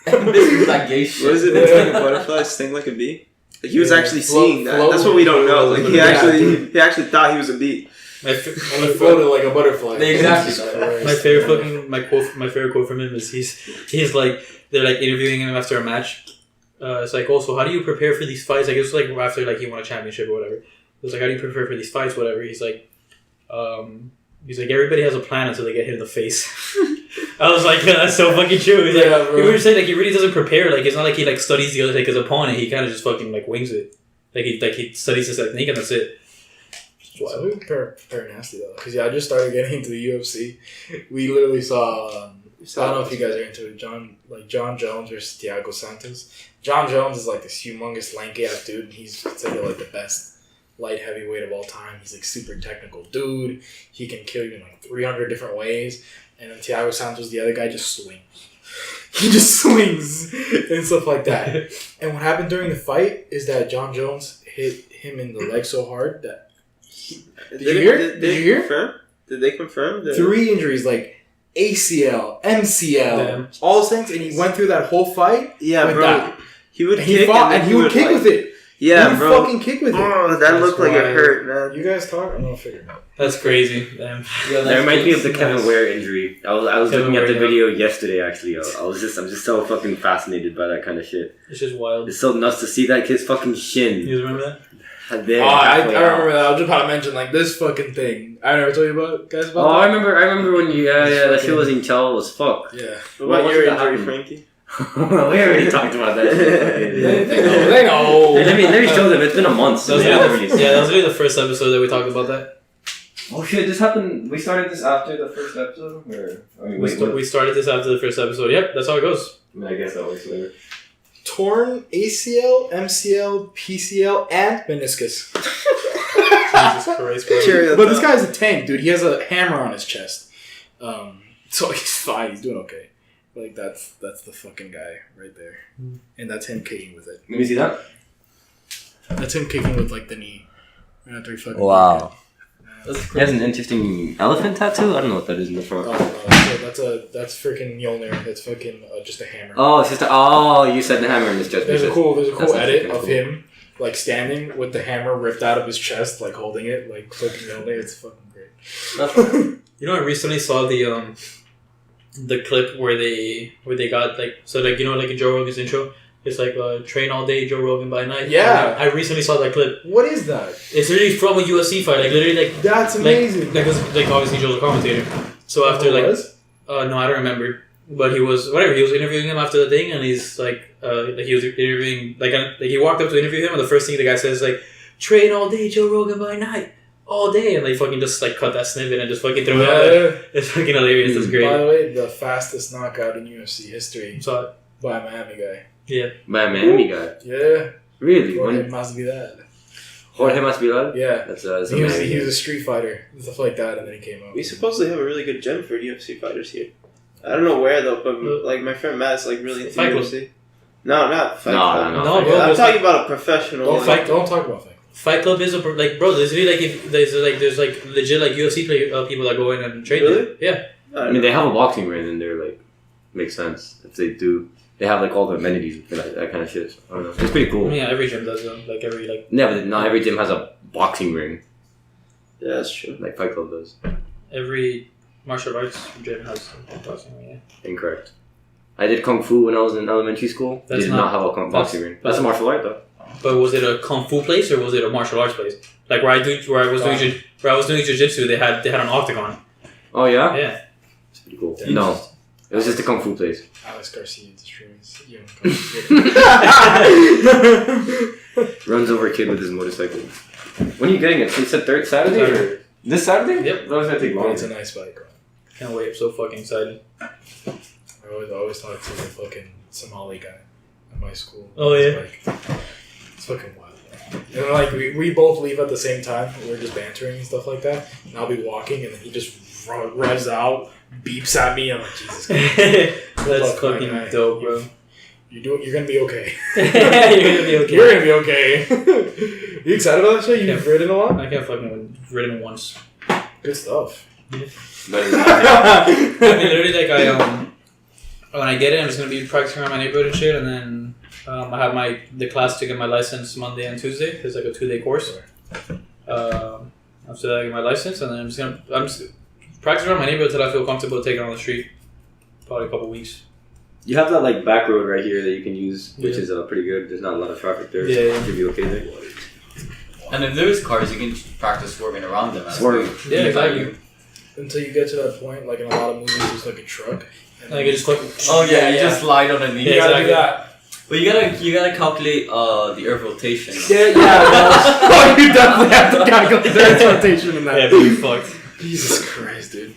S5: is that gay shit.
S4: What is it? It's like a butterfly, sting like a bee? Like, he was actually seeing that. That's what we don't know. Like, he actually thought he was a bee.
S3: And he floated like a butterfly.
S5: Exactly.
S2: My favorite quote from him is he's like, they're like interviewing him after a match. It's like, oh, so how do you prepare for these fights? Like, it was like after like he won a championship or whatever. It was like, how do you prepare for these fights? Whatever. He's like, everybody has a plan until they get hit in the face. I was like, that's so fucking true. He's like, we were saying, like, he really doesn't prepare. Like, it's not like he like studies the other like his opponent. He kind of just fucking like wings it. Like he studies his technique and that's it.
S3: So we prepare nasty though, because I just started getting into the UFC. We literally saw. I don't know if you guys are into it. John Jones versus Thiago Santos. John Jones is like this humongous lanky ass dude, and he's considered like the best light heavyweight of all time. He's like super technical dude. He can kill you in like 300 different ways. And then Thiago Santos, the other guy, just swings. He just swings and stuff like that. And what happened during the fight is that John Jones hit him in the leg so hard that. Did you hear?
S4: Confirm? Did they confirm?
S3: 3 injuries, like ACL, MCL, all those things, and he went through that whole fight.
S4: Yeah, bro.
S3: That.
S4: He would
S3: kick, and he would kick with it.
S4: Yeah,
S3: he would
S4: bro.
S3: fucking kick with it.
S4: Oh, that looked like it hurt, man.
S3: You guys talk? I'm gonna figure it out.
S2: That's crazy.
S1: That reminds me of the Kevin Ware injury. I was looking at the video yesterday. Actually, I'm just so fucking fascinated by that kind of shit.
S2: It's just wild.
S1: It's so nuts to see that kid's fucking shin.
S2: You remember that?
S3: I remember that. I was just about to mention like this fucking thing. I never told you about guys about.
S1: Oh, that? I remember when you that shit was in Chell as fuck.
S3: Yeah.
S4: What about your injury, Frankie?
S1: We already talked about that shit.
S3: They know.
S1: Let me show them. It's been a month.
S2: That was really the first episode that we talked about that.
S1: Oh shit! This happened. We started this after the first episode,
S2: We started this after the first episode. Yep, that's how it goes.
S1: I guess that was later.
S3: Torn ACL, MCL, PCL, and meniscus.
S2: Jesus Christ, bro.
S3: But this guy's a tank, dude. He has a hammer on his chest. So he's fine. He's doing okay. Like, that's the fucking guy right there. And that's him kicking with it.
S1: Let me see that.
S3: That's him kicking with, like, the knee. Right after he fucking...
S1: Wow. He has an interesting elephant tattoo? I don't know what that is in the front.
S3: That's freaking Mjolnir. That's fucking just a hammer.
S1: Oh, it's just you said the hammer in his chest.
S3: There's a cool edit of him, like, standing with the hammer ripped out of his chest, like, holding it, like, fucking Mjolnir. It's fucking great.
S2: You know, I recently saw the clip where they got, like, so, like, you know, like in Joe Rogan's intro, it's like train all day, Joe Rogan by night.
S3: Yeah.
S2: I recently saw that clip.
S3: What is that?
S2: It's literally from a UFC fight, like, literally, like...
S3: That's amazing.
S2: Like obviously Joe's a commentator. So after, No, I don't remember. But he was interviewing him after the thing, and he's like he was interviewing like he walked up to interview him, and the first thing the guy says is like, "Train all day, Joe Rogan by night, all day," and they fucking just like cut that snippet and just fucking threw it out. It's fucking hilarious. It's great.
S3: By the way, the fastest knockout in UFC history by a Miami guy.
S2: Yeah,
S1: by a Miami guy.
S3: Yeah,
S1: really?
S3: Jorge Masvidal.
S1: Jorge Masvidal?
S3: Yeah,
S1: that's
S3: he was a street fighter and stuff like that, and then he came up.
S4: We supposedly have a really good gym for UFC fighters here. I don't know where though, but like my friend Matt's like really into UFC. No, not Fight Club.
S2: No, bro.
S4: I'm talking about a professional.
S3: Don't talk about Fight Club.
S2: Fight Club is like, bro. There's really like there's legit like UFC people that go in and train.
S4: Really?
S2: Yeah.
S1: I mean, they have a boxing ring, and they're like, makes sense if they do. They have like all the amenities and that kind of shit. I don't know. It's pretty cool.
S2: Yeah, every gym does them. Like every like.
S1: Yeah, but not every gym has a boxing ring.
S4: Yeah, that's true.
S1: Like Fight Club does.
S2: Every martial arts gym has a boxing ring. Yeah.
S1: Incorrect. I did kung fu when I was in elementary school. They did not have a boxing ring. That's a martial art though.
S2: But was it a kung fu place or was it a martial arts place? Like where I was doing jiu-jitsu, they had an octagon.
S1: Oh yeah.
S2: Yeah.
S1: It's pretty cool. No, it was just a kung fu place.
S3: Alex Garcia destroys young.
S1: Runs over a kid with his motorcycle. When are you getting it? You said Saturday? Or? This Saturday?
S2: Yep.
S1: That was gonna take long.
S3: It's a nice bike.
S2: Can't wait! I'm so fucking excited.
S3: I always talk to the fucking Somali guy at my school.
S2: Oh yeah.
S3: It's fucking wild. And like we both leave at the same time. We're just bantering and stuff like that. And I'll be walking, and then he just revs out, beeps at me. I'm like, Jesus Christ.
S2: That's fucking dope, bro.
S3: You're gonna be okay.
S2: You're gonna be okay.
S3: You're gonna be okay. You excited about that shit? You've ridden a lot?
S2: I can't fucking ridden once.
S3: Good stuff.
S2: I mean, literally, like when I get it, I'm just gonna be practicing around my neighborhood and shit, and then I have the class to get my license Monday and Tuesday. It's like a 2-day course. After that, I get my license, and then I'm just practicing around my neighborhood until I feel comfortable taking it on the street. Probably a couple weeks.
S1: You have that like back road right here that you can use, which is pretty good. There's not a lot of traffic there.
S2: Yeah.
S1: Should be okay there.
S5: And if there's cars, you can practice swerving around them.
S1: Swerving.
S2: Yeah, exactly.
S3: Until you get to that point, like in a lot of movies, there's like a truck. And
S2: like you just fucking.
S5: Oh yeah, you just slide on it.
S2: Yeah, you gotta do
S3: that.
S5: But you gotta calculate the earth rotation.
S3: Yeah. Oh, you definitely have to calculate the earth rotation in that.
S2: Yeah, but you fucked.
S3: Jesus Christ, dude.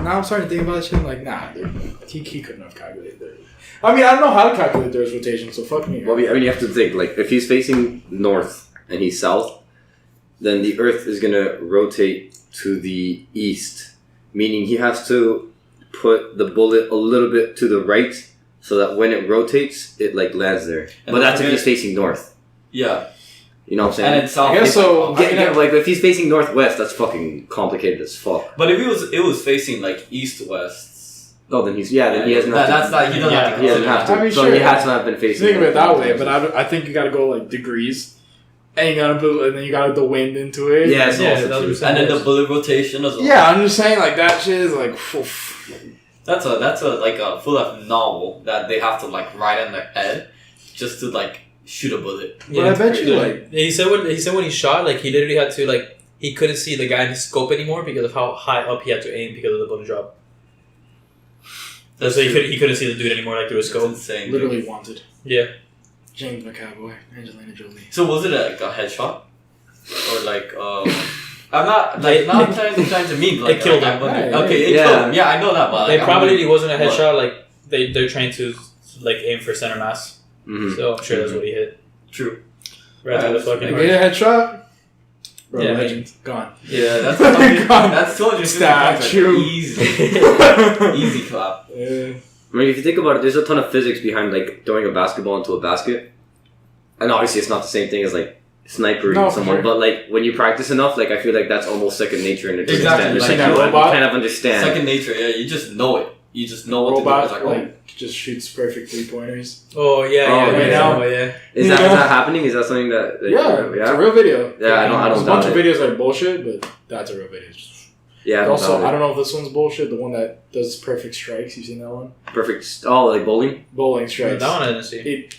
S3: Now I'm starting to think about that shit. I'm like, nah, dude. He couldn't have calculated that. I mean, I don't know how to calculate the Earth's rotation, so fuck me.
S1: Well, I mean, you have to think, like, if he's facing north and he's south, then the Earth is gonna rotate to the east, meaning he has to put the bullet a little bit to the right so that when it rotates, it, like, lands there. But that's if he's facing north.
S5: Yeah.
S1: You know what I'm saying?
S5: And it's south.
S3: I guess so.
S1: Like, if he's facing northwest, that's fucking complicated as fuck.
S5: But if it was facing like east west.
S1: Oh, then he hasn't.
S5: He doesn't have to.
S1: He doesn't have to.
S3: I mean,
S1: so
S3: sure.
S1: he has to have been facing.
S3: Think of it that way, but I think you gotta go like degrees, and you gotta put, and then you gotta the wind into it.
S1: Yeah,
S2: that's true.
S5: And then the bullet rotation as well.
S3: Yeah, I'm just saying like that shit is like.
S5: That's a full-on novel that they have to like write on their head just to like shoot a bullet.
S3: But I bet you like
S2: he said when he shot, like he literally had to like he couldn't see the guy in his scope anymore because of how high up he had to aim because of the bullet drop. So he couldn't see the dude anymore like through his scope.
S5: Insane.
S3: literally wanted.
S2: Yeah.
S3: James McAvoy, Angelina Jolie.
S5: So was it like a headshot or like I'm not like not trying to mean like
S2: it killed him.
S5: Okay, it killed him. Yeah, I know that, but
S2: like, probably wasn't a headshot. Like they're trying to like aim for center mass.
S1: Mm-hmm.
S2: So I'm sure that's what he hit.
S5: True.
S2: Right to the fucking.
S3: You get a headshot. Bro,
S2: Yeah,
S3: legend gone.
S5: Yeah, that's 250
S3: Statue.
S5: Easy, easy clap.
S3: Yeah.
S1: I mean, if you think about it, there's a ton of physics behind like throwing a basketball into a basket, and obviously it's not the same thing as like snipering someone. Sure. But like when you practice enough, like I feel like that's almost second nature in a
S5: exactly.
S1: Like, you kind of understand.
S5: Second nature, yeah. You just know it. You just know what
S3: robot,
S5: to do. It's like,
S3: just shoots perfect 3-pointers.
S2: Oh yeah,
S3: right now.
S2: Yeah.
S1: Is that happening? Is that something that?
S3: Yeah, it's a real video.
S1: Yeah, I don't.
S3: There's a bunch of videos that are bullshit, but that's a real video.
S1: Yeah.
S3: Also, I don't know if this one's bullshit. The one that does perfect strikes. You seen that one?
S1: Perfect. Oh, like bowling.
S3: Bowling strikes.
S2: That one I didn't see.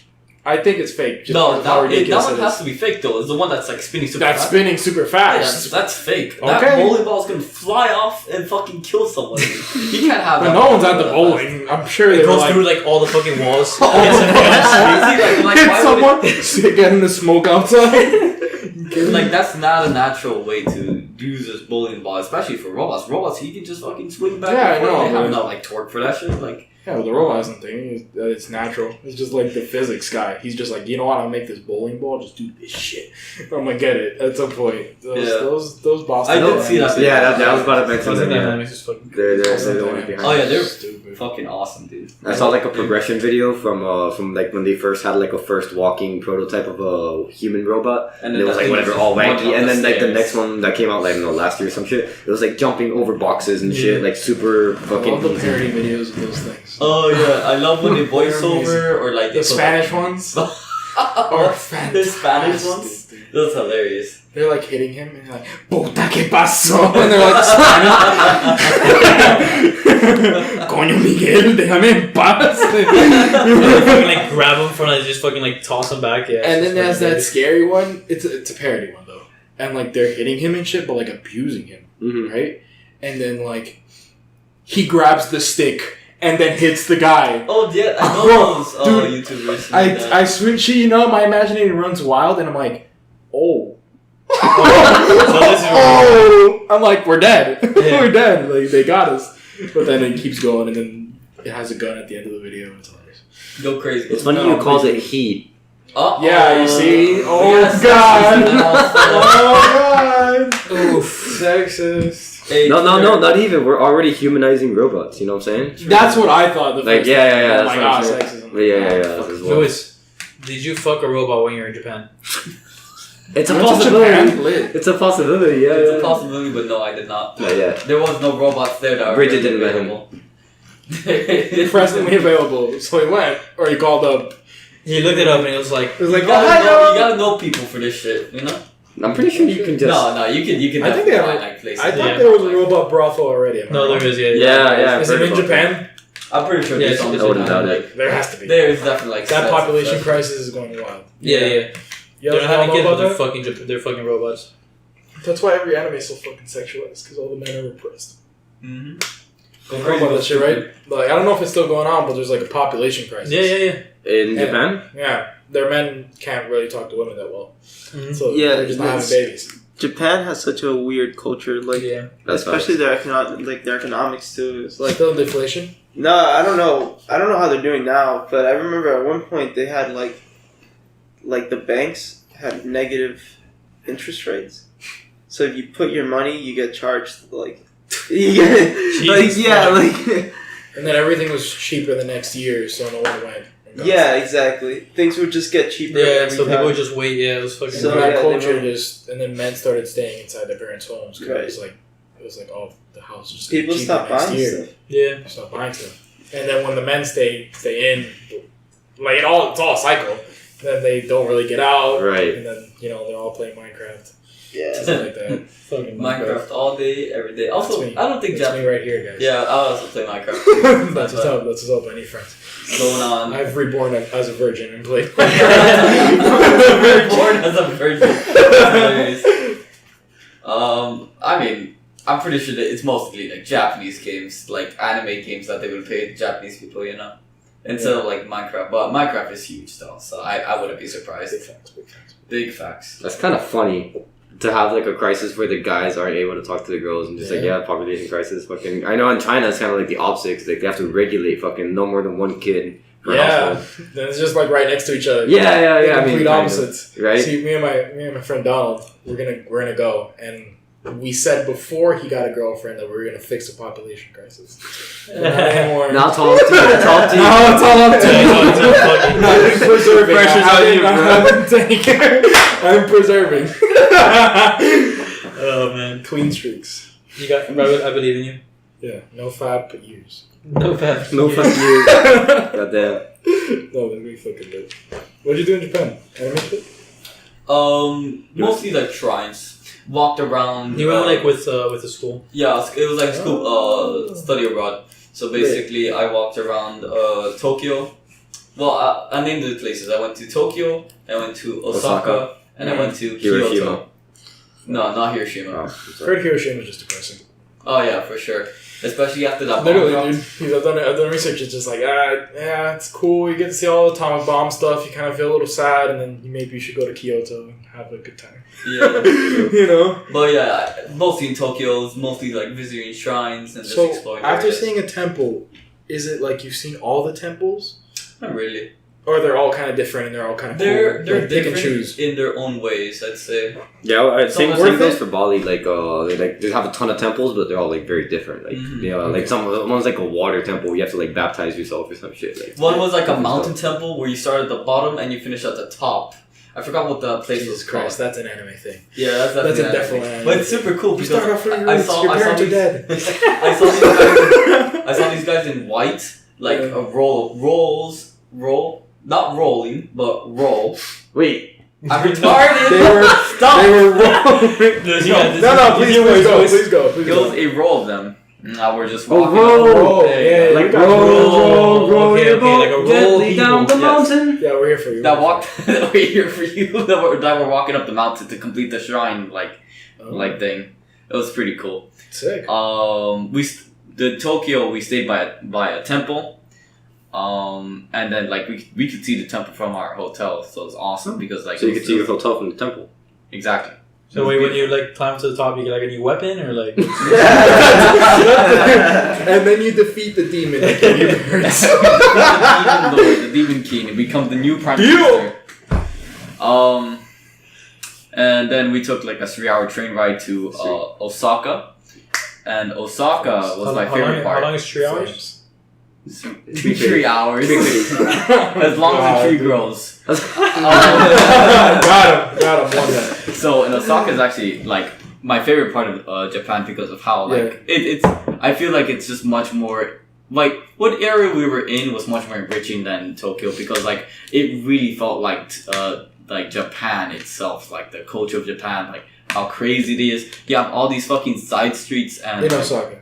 S3: I think it's fake.
S5: No, that one has to be fake though. It's the one that's like spinning super fast.
S3: That's spinning super fast.
S5: Yeah, that's fake. Okay. That bowling ball's gonna fly off and fucking kill someone. You can't have that.
S3: But no one's at the bowling. I'm sure
S2: it goes through like all the fucking walls.
S3: Hit someone. Getting the smoke outside.
S5: Like, that's not a natural way to use this bowling ball, especially for robots. Robots, you can just fucking swing back and forth. They have no like torque for that shit. Like,
S3: yeah, well, the robot isn't thinking. It's natural. It's just like the physics guy. He's just like, you know what? I'll make this bowling ball. Just do this shit. I'm gonna get it at some point. Those bosses.
S5: I did see that.
S1: Yeah, that was about to mention that.
S2: They're
S1: the ones behind.
S5: Oh yeah, they're stupid. Fucking awesome, dude.
S1: I saw like a progression video from like when they first had like a first walking prototype of a human robot, and it was like whatever all wanky, and then like the next one that came out like last year or some shit, it was like jumping over boxes and shit, like super fucking.
S3: I love the parody videos of those things.
S5: Oh yeah, I love when they voice over or like
S3: the Spanish ones.
S5: The Spanish ones. That's hilarious.
S3: They're like hitting him and like, "Puta que pasó?" And they're like, Spanish. "Coño Miguel, déjame en paz."
S2: Fucking like grab him from just fucking like toss him back. Yeah.
S3: And then there's that scary one. It's a parody one though, and like they're hitting him and shit, but like abusing him, right? And then like he grabs the stick. And then hits the guy.
S5: Oh yeah, I know those YouTubers.
S3: I switch. You know, my imagination runs wild, and I'm like, oh. I'm like, we're dead. Yeah. We're dead. Like they got us. But then it keeps going, and then it has a gun at the end of the video. And it's hilarious.
S5: Go crazy.
S1: It's funny you call it heat.
S3: Yeah, you see? Oh god. Oh god. Oof. Sexist.
S1: No, not even. We're already humanizing robots. You know what I'm saying?
S3: That's what I thought.
S1: Like, yeah.
S3: Oh my god, sexism.
S1: Yeah.
S2: Louis, did you fuck a robot when you were in Japan?
S1: It's a possibility. It's a possibility. Yeah,
S5: it's a possibility, but no, I did not.
S1: Yeah.
S5: There was no robots there that were
S1: Bridget didn't let him.
S3: Presently available, so he went, or he called up.
S2: He looked it up and he was like,
S5: you gotta know people for this shit, you know?
S1: I'm pretty sure you can just.
S5: No, you can.
S3: I think they have
S5: like places.
S3: I thought there was a robot brothel already.
S2: No, there is.
S1: Yeah.
S3: Is it in Japan?
S5: I'm pretty sure.
S1: Yes, I wouldn't doubt it.
S3: There has to be.
S5: There is definitely like
S3: that population crisis is going wild.
S2: Yeah. They're not having kids, but they're fucking robots.
S3: That's why every anime is so fucking sexualized, because all the men are repressed.
S5: Mm-hmm.
S3: Don't know about that shit, right? Like, I don't know if it's still going on, but there's like a population crisis.
S2: Yeah.
S1: In Japan?
S3: Yeah. Their men can't really talk to women that well.
S2: Mm-hmm.
S3: So they're just not having babies.
S4: Japan has such a weird culture, like especially their economics too. It's like
S3: still deflation.
S4: No, I don't know how they're doing now, but I remember at one point they had like the banks had negative interest rates. So if you put your money, you get charged like
S3: and then everything was cheaper the next year, so no one went.
S4: Yeah, exactly. Things would just get cheaper.
S2: Yeah, so people would just wait. Yeah, it was fucking.
S3: So that culture and then men started staying inside their parents' homes because it was like, oh, the house is just
S4: people stop buying stuff.
S3: Yeah, stop buying stuff. And then when the men stay in, like it's all cycle. Then they don't really get out,
S1: right?
S3: And then they're all playing Minecraft.
S4: Yeah,
S3: something like that.
S5: Fucking Minecraft all day, every day. Also, I don't think
S3: that's me right here, guys.
S5: Yeah, I also play Minecraft.
S3: That's what's up. That's what's up. I need friends.
S5: Going on.
S3: I've reborn as a virgin and played.
S5: Reborn as a virgin. I mean, I'm pretty sure that it's mostly like Japanese games, like anime games that they would pay Japanese people, instead of like Minecraft. But Minecraft is huge though, so I wouldn't be surprised. Big facts.
S1: That's kind of funny to have like a crisis where the guys aren't able to talk to the girls and just population crisis. Fucking, I know in China it's kind of like the opposite, cause like they have to regulate fucking no more than one kid.
S3: Then it's just like right next to each other.
S1: Yeah.
S3: Complete opposites,
S1: right?
S3: See, me and my friend Donald, we're gonna go, and we said before he got a girlfriend that we were gonna fix the population crisis.
S1: Now it's all up to you.
S3: I'm preserving. I'm preserving.
S2: Oh man,
S3: clean streaks.
S2: You got. I believe in you.
S3: Yeah, no fab years.
S2: No fab
S1: years. Goddamn.
S3: No, we fucking did. What'd you do in Japan? Anime shit?
S5: Mostly like shrines. Walked around.
S2: You went like with the school?
S5: Yeah, it was like school study abroad. So basically, I walked around Tokyo, Well, I named the places. I went to Tokyo, I went to Osaka. And I went to
S1: Hiroshima.
S5: Kyoto. No, not Hiroshima.
S1: Oh,
S3: Heard Hiroshima is just depressing.
S5: Oh yeah, for sure. Especially after that bomb
S3: Literally,
S5: dropped.
S3: dude. I've done research. It's just like, yeah, it's cool. You get to see all the atomic bomb stuff. You kind of feel a little sad, and then maybe you should go to Kyoto and have a good time.
S5: Yeah.
S3: You know?
S5: But yeah, mostly in Tokyo, mostly like visiting shrines and just exploring.
S3: After
S5: areas.
S3: seeing a temple, is it like you've seen all the temples?
S5: Not really.
S3: Or they're all kind of different and they're all kind of cool?
S5: They're
S3: Like, pick and
S5: different
S3: choose.
S5: in their own ways, I'd say.
S1: Yeah, same
S3: worth
S1: goes
S3: it?
S1: for Bali. Like, they have a ton of temples, but they're all like very different. Like, like one's like a water temple. You have to like baptize yourself or some shit. Like,
S5: One was like a mountain temple where you start at the bottom and you finish at the top. I forgot what the place
S3: Jesus
S5: was called.
S3: Christ, that's an anime thing.
S5: Yeah, that's
S3: a
S5: an
S3: definitely anime.
S5: But it's super cool
S3: You
S5: because
S3: start off from your
S5: I
S3: roots.
S5: saw
S3: Your
S5: I saw
S3: parents are
S5: these
S3: dead.
S5: I saw these guys in white, like a roll, not rolling, but roll.
S1: wait,
S5: I'm retarded.
S3: They were
S5: Stop.
S3: They were rolling. Please go.
S5: It was a roll of them. Now we're just
S1: Oh,
S5: walking.
S1: roll.
S3: Yeah,
S1: like
S3: you got
S1: roll
S2: Okay,
S1: your
S2: okay,
S1: boat
S2: like a roll
S1: gently
S2: people.
S1: down the
S5: Yes.
S1: mountain.
S3: Yeah, we're here for you.
S5: That walked right here for you. That were walking up the mountain to complete the shrine, like thing. It was pretty cool.
S3: Sick.
S5: The Tokyo we stayed by a temple, and then like we could see the temple from our hotel, so it was awesome because like
S1: So you could see your hotel from the temple.
S5: exactly.
S2: So wait, when you like climb to the top, you get like a new weapon or like?
S3: And then you defeat the demon. And kill your parents.
S5: the demon king, and become the new prime minister. And then we took like a 3-hour train ride to Osaka, and Osaka was my favorite part.
S2: How long is 3 hours?
S5: 3 hours. As long as the tree grows.
S3: Got him. One day.
S5: So, and Osaka is actually like my favorite part of Japan because of how like it's. I feel like it's just much more like what area we were in was much more enriching than Tokyo because like it really felt like Japan itself, like the culture of Japan, like how crazy it is. You have all these fucking side streets and
S3: In Osaka.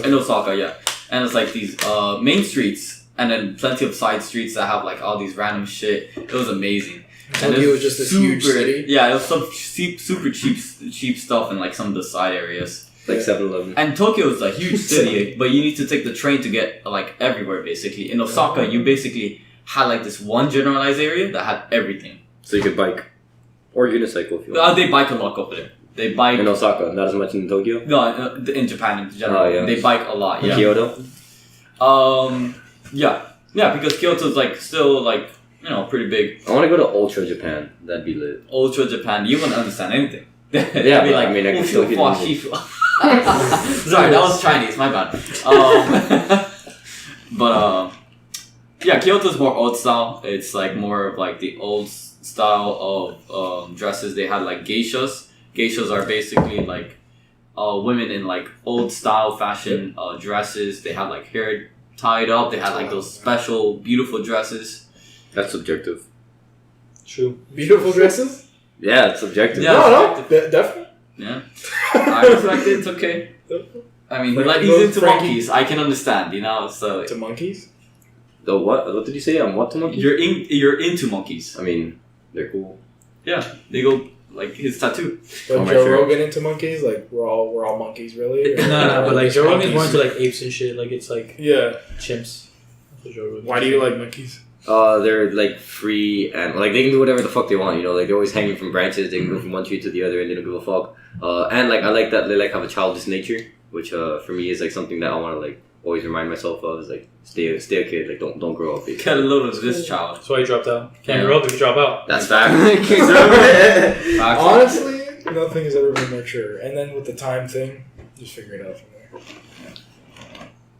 S5: In Osaka, yeah. And it's like these main streets and then plenty of side streets that have like all these random shit. It was amazing. And
S3: Tokyo was just this huge city.
S5: Yeah, it was some super cheap stuff in like some of the side areas.
S1: Like 7-Eleven.
S5: And Tokyo is a huge city, but you need to take the train to get like everywhere basically. In Osaka, you basically had like this one generalized area that had everything.
S1: So you could bike. Or unicycle if you want.
S5: They bike a lot over there. They bike...
S1: In Osaka, not as much in Tokyo?
S5: No, in Japan in general.
S1: Oh, yeah.
S5: They bike a lot, yeah.
S1: Kyoto?
S5: Yeah, because Kyoto's like still like, you know, pretty big.
S1: I want to go to Ultra Japan. That'd be lit.
S5: Ultra Japan, you wouldn't understand anything.
S1: Yeah, but I mean, I can still get
S5: Sorry, that was Chinese, my bad. Yeah, Kyoto's more old style. It's like more of like the old style of dresses. They had like geishas. Geishas are basically like women in like old style fashion dresses. They had like hair tied up. They had like those special beautiful dresses.
S1: That's subjective.
S2: True.
S3: Beautiful dresses?
S1: Yeah, it's subjective.
S5: Yeah.
S3: No, definitely.
S5: Yeah, I respect it. It's okay. I mean, like he's into monkeys. I can understand, you know. So
S3: To monkeys?
S1: The what? What did you say? I'm what to monkey?
S5: you're into monkeys.
S1: I mean, they're cool.
S5: Yeah, they go like his tattoo.
S3: But
S1: Oh, my
S3: Joe
S1: sure.
S3: Rogan into monkeys? Like we're all monkeys, really?
S2: No, but like Joe Rogan's more
S3: monkeys.
S2: into like apes and shit. Like it's like
S3: Yeah.
S2: chimps. That's what Joe Rogan
S3: Why do you like monkeys?
S1: They're like free and like they can do whatever the fuck they want. You know, like they're always hanging from branches. They can go from one tree to the other and they don't give a fuck. And like I like that they like have a childish nature, which for me is like something that I want to like always remind myself of. Is like stay a kid. Like don't grow up. Basically.
S5: Get a load of this child.
S2: That's why you dropped out. Can't grow up if you drop out.
S1: That's fact.
S3: Honestly, nothing has ever been more true. And then with the time thing, just figure it out from there.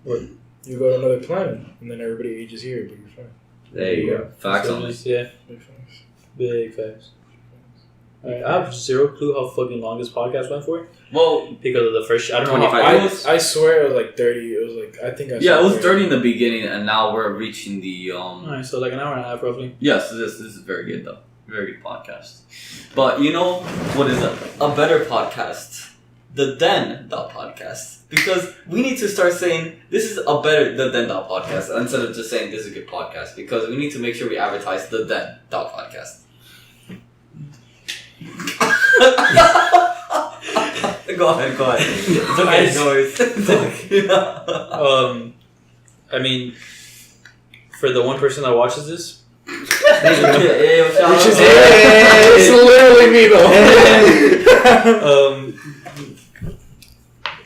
S3: What? You go to another planet, and then everybody ages here, but you're fine.
S1: There you go.
S5: Facts
S2: So
S5: on
S2: just, yeah,
S3: Big facts.
S2: big facts. Alright, I have zero clue how fucking long this podcast went for
S5: Well,
S2: because of the first. I don't know.
S1: 25
S2: How,
S3: I swear it was like 30. It was like, I think I
S5: yeah, it was
S3: saw
S5: 30 in the beginning, and now we're reaching the
S2: Alright, so like an hour and a half roughly.
S5: Yes, this is very good though. Very good podcast. But you know what is a better podcast? the theden.podcast. Because we need to start saying this is a better the theden.podcast instead of just saying this is a good podcast. Because we need to make sure we advertise the theden.podcast. Go ahead. It's okay, noise.
S2: I mean, for the one person that watches this,
S3: it's literally me though.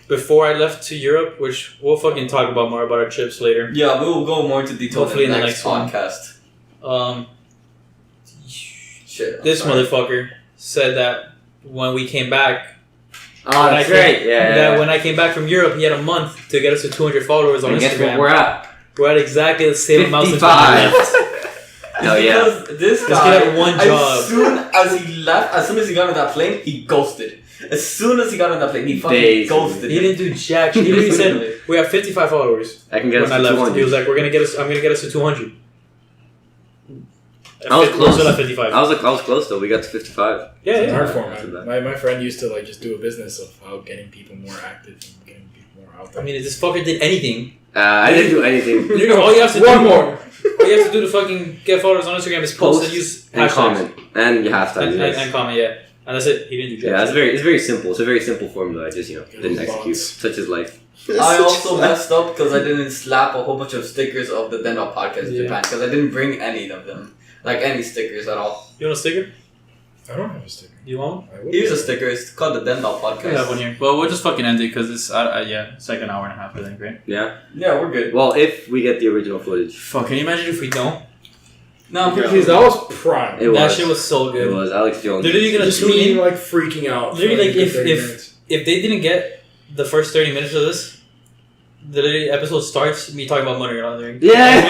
S2: Before I left to Europe, which we'll fucking talk about more about our trips later.
S5: Yeah, we will go more into detail
S2: Hopefully
S5: in the next podcast.
S2: This motherfucker said that when we came back.
S1: Oh, that's right. Yeah.
S2: When I came back from Europe, he had a month to get us to 200 followers on Instagram.
S1: Guess what we're at?
S2: We're at exactly the same amount as
S1: 55. Oh yeah.
S5: Because this guy
S2: had one job.
S5: As soon as he left, as soon as he got on that plane, he ghosted. As soon as he got on that plane, he fucking ghosted.
S2: He didn't do jack. He literally said, "We have 55 followers."
S1: I can get us to 200.
S2: He was like, "I'm gonna get us to 200."
S1: I was close.
S2: At 55.
S1: I was close though. We got to 55.
S2: Yeah.
S3: It's hard for man. My friend used to like just do a business of how getting people more active and getting people more out there.
S2: I mean, if this fucker did anything.
S1: I didn't do anything.
S2: You know, all you have to do All you have to do to fucking get followers on Instagram is post and use
S1: and
S2: hashtags.
S1: Comment and you have to
S2: and comment, yeah. And that's it. He didn't do jack.
S1: Yeah, it's very simple. It's a very simple formula. I just didn't execute. Such is life.
S5: I also messed up because I didn't slap a whole bunch of stickers of the Theden podcast in Japan because I didn't bring any of them. Like any stickers at all.
S2: You want a sticker?
S3: I don't have a sticker.
S2: You want one?
S5: Here's a sticker. It's called the Theden podcast.
S2: We have one here. Well, we'll just fucking end it because it's it's like an hour and a half, I think, right?
S1: Yeah.
S5: Yeah, we're good.
S1: Well, if we get the original footage.
S2: Fuck, can you imagine if we don't?
S5: No, I'm pretty sure
S3: that was prime.
S2: That shit was so good.
S1: It was Alex Jones.
S2: They're literally gonna
S3: just
S2: tune in,
S3: like freaking out.
S2: Literally, like if they didn't get the first 30 minutes of this, the literally episode starts me talking about money laundering.
S1: Yeah.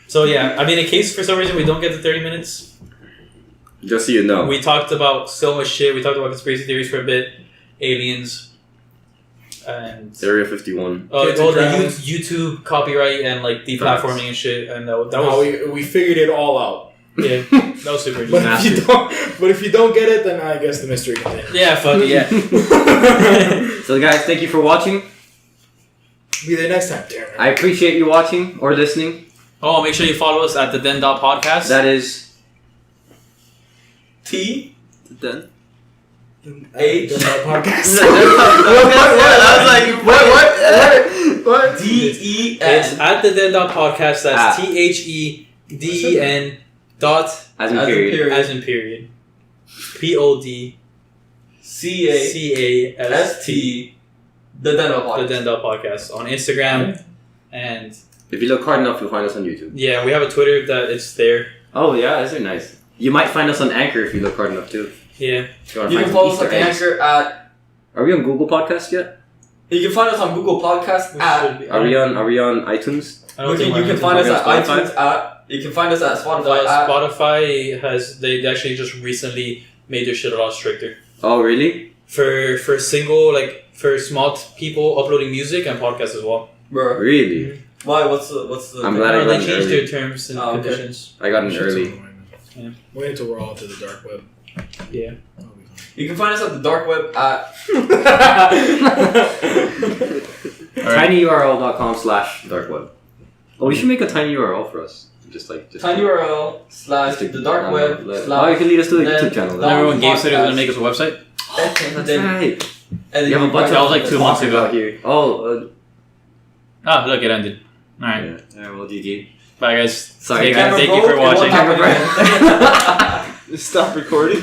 S2: So yeah, I mean, in case for some reason we don't get the 30 minutes,
S1: just so you know,
S2: we talked about so much shit. We talked about conspiracy theories for a bit, aliens, and
S1: Area 51.
S2: all the YouTube copyright and like deplatforming and shit. And that was
S3: we figured it all out.
S2: Yeah, that was super interesting.
S3: But if you don't get it, then I guess the mystery continues.
S2: Yeah, fuck it, yeah.
S1: So guys, thank you for watching.
S3: Be there next time.
S1: I appreciate you watching or listening.
S2: Oh, make sure you follow us at the theden.podcast.
S1: That is
S5: T.
S4: Then.
S3: H. Podcast.
S1: I was like, what?
S5: D-E-N.
S2: It's at the theden.podcast. That's THEDEN dot
S1: as in period.
S2: As in period. PODCAST.
S5: The
S2: theden.podcast on Instagram and.
S1: If you look hard enough, you'll find us on YouTube.
S2: Yeah, we have a Twitter that it's there.
S1: Oh yeah, those are nice. You might find us on Anchor if you look hard enough too.
S2: Yeah.
S5: You can follow us on Anchor at.
S1: Are we on Google Podcast yet?
S5: You can find us on Google Podcast at.
S1: Are we on iTunes?
S5: You can find us at iTunes at. You can find us at Spotify.
S2: Spotify they actually just recently made their shit a lot stricter.
S1: Oh really?
S2: For single for small people uploading music and podcasts as well.
S5: Bro.
S1: Really?
S5: Mm-hmm. Why? What's the?
S1: I'm glad I got
S2: they changed their terms and conditions.
S1: I got in early.
S3: Yeah. Wait until we're all to the dark web.
S2: Yeah.
S5: You can find us at the dark web at
S1: tinyurl.com/darkweb. Oh, we should make a tiny URL for us. Just
S5: tinyurl / the dark web /
S1: you can lead us to the YouTube channel.
S2: Remember when Gabe said he was going to make us a website?
S1: That's right.
S5: And
S1: you have a bunch
S2: that was like 2 months ago.
S1: Here. Oh.
S2: Look, it ended. Alright.
S1: Yeah, well, GG.
S2: Bye, guys.
S1: Sorry, guys.
S2: Thank you for watching.
S4: Stop recording.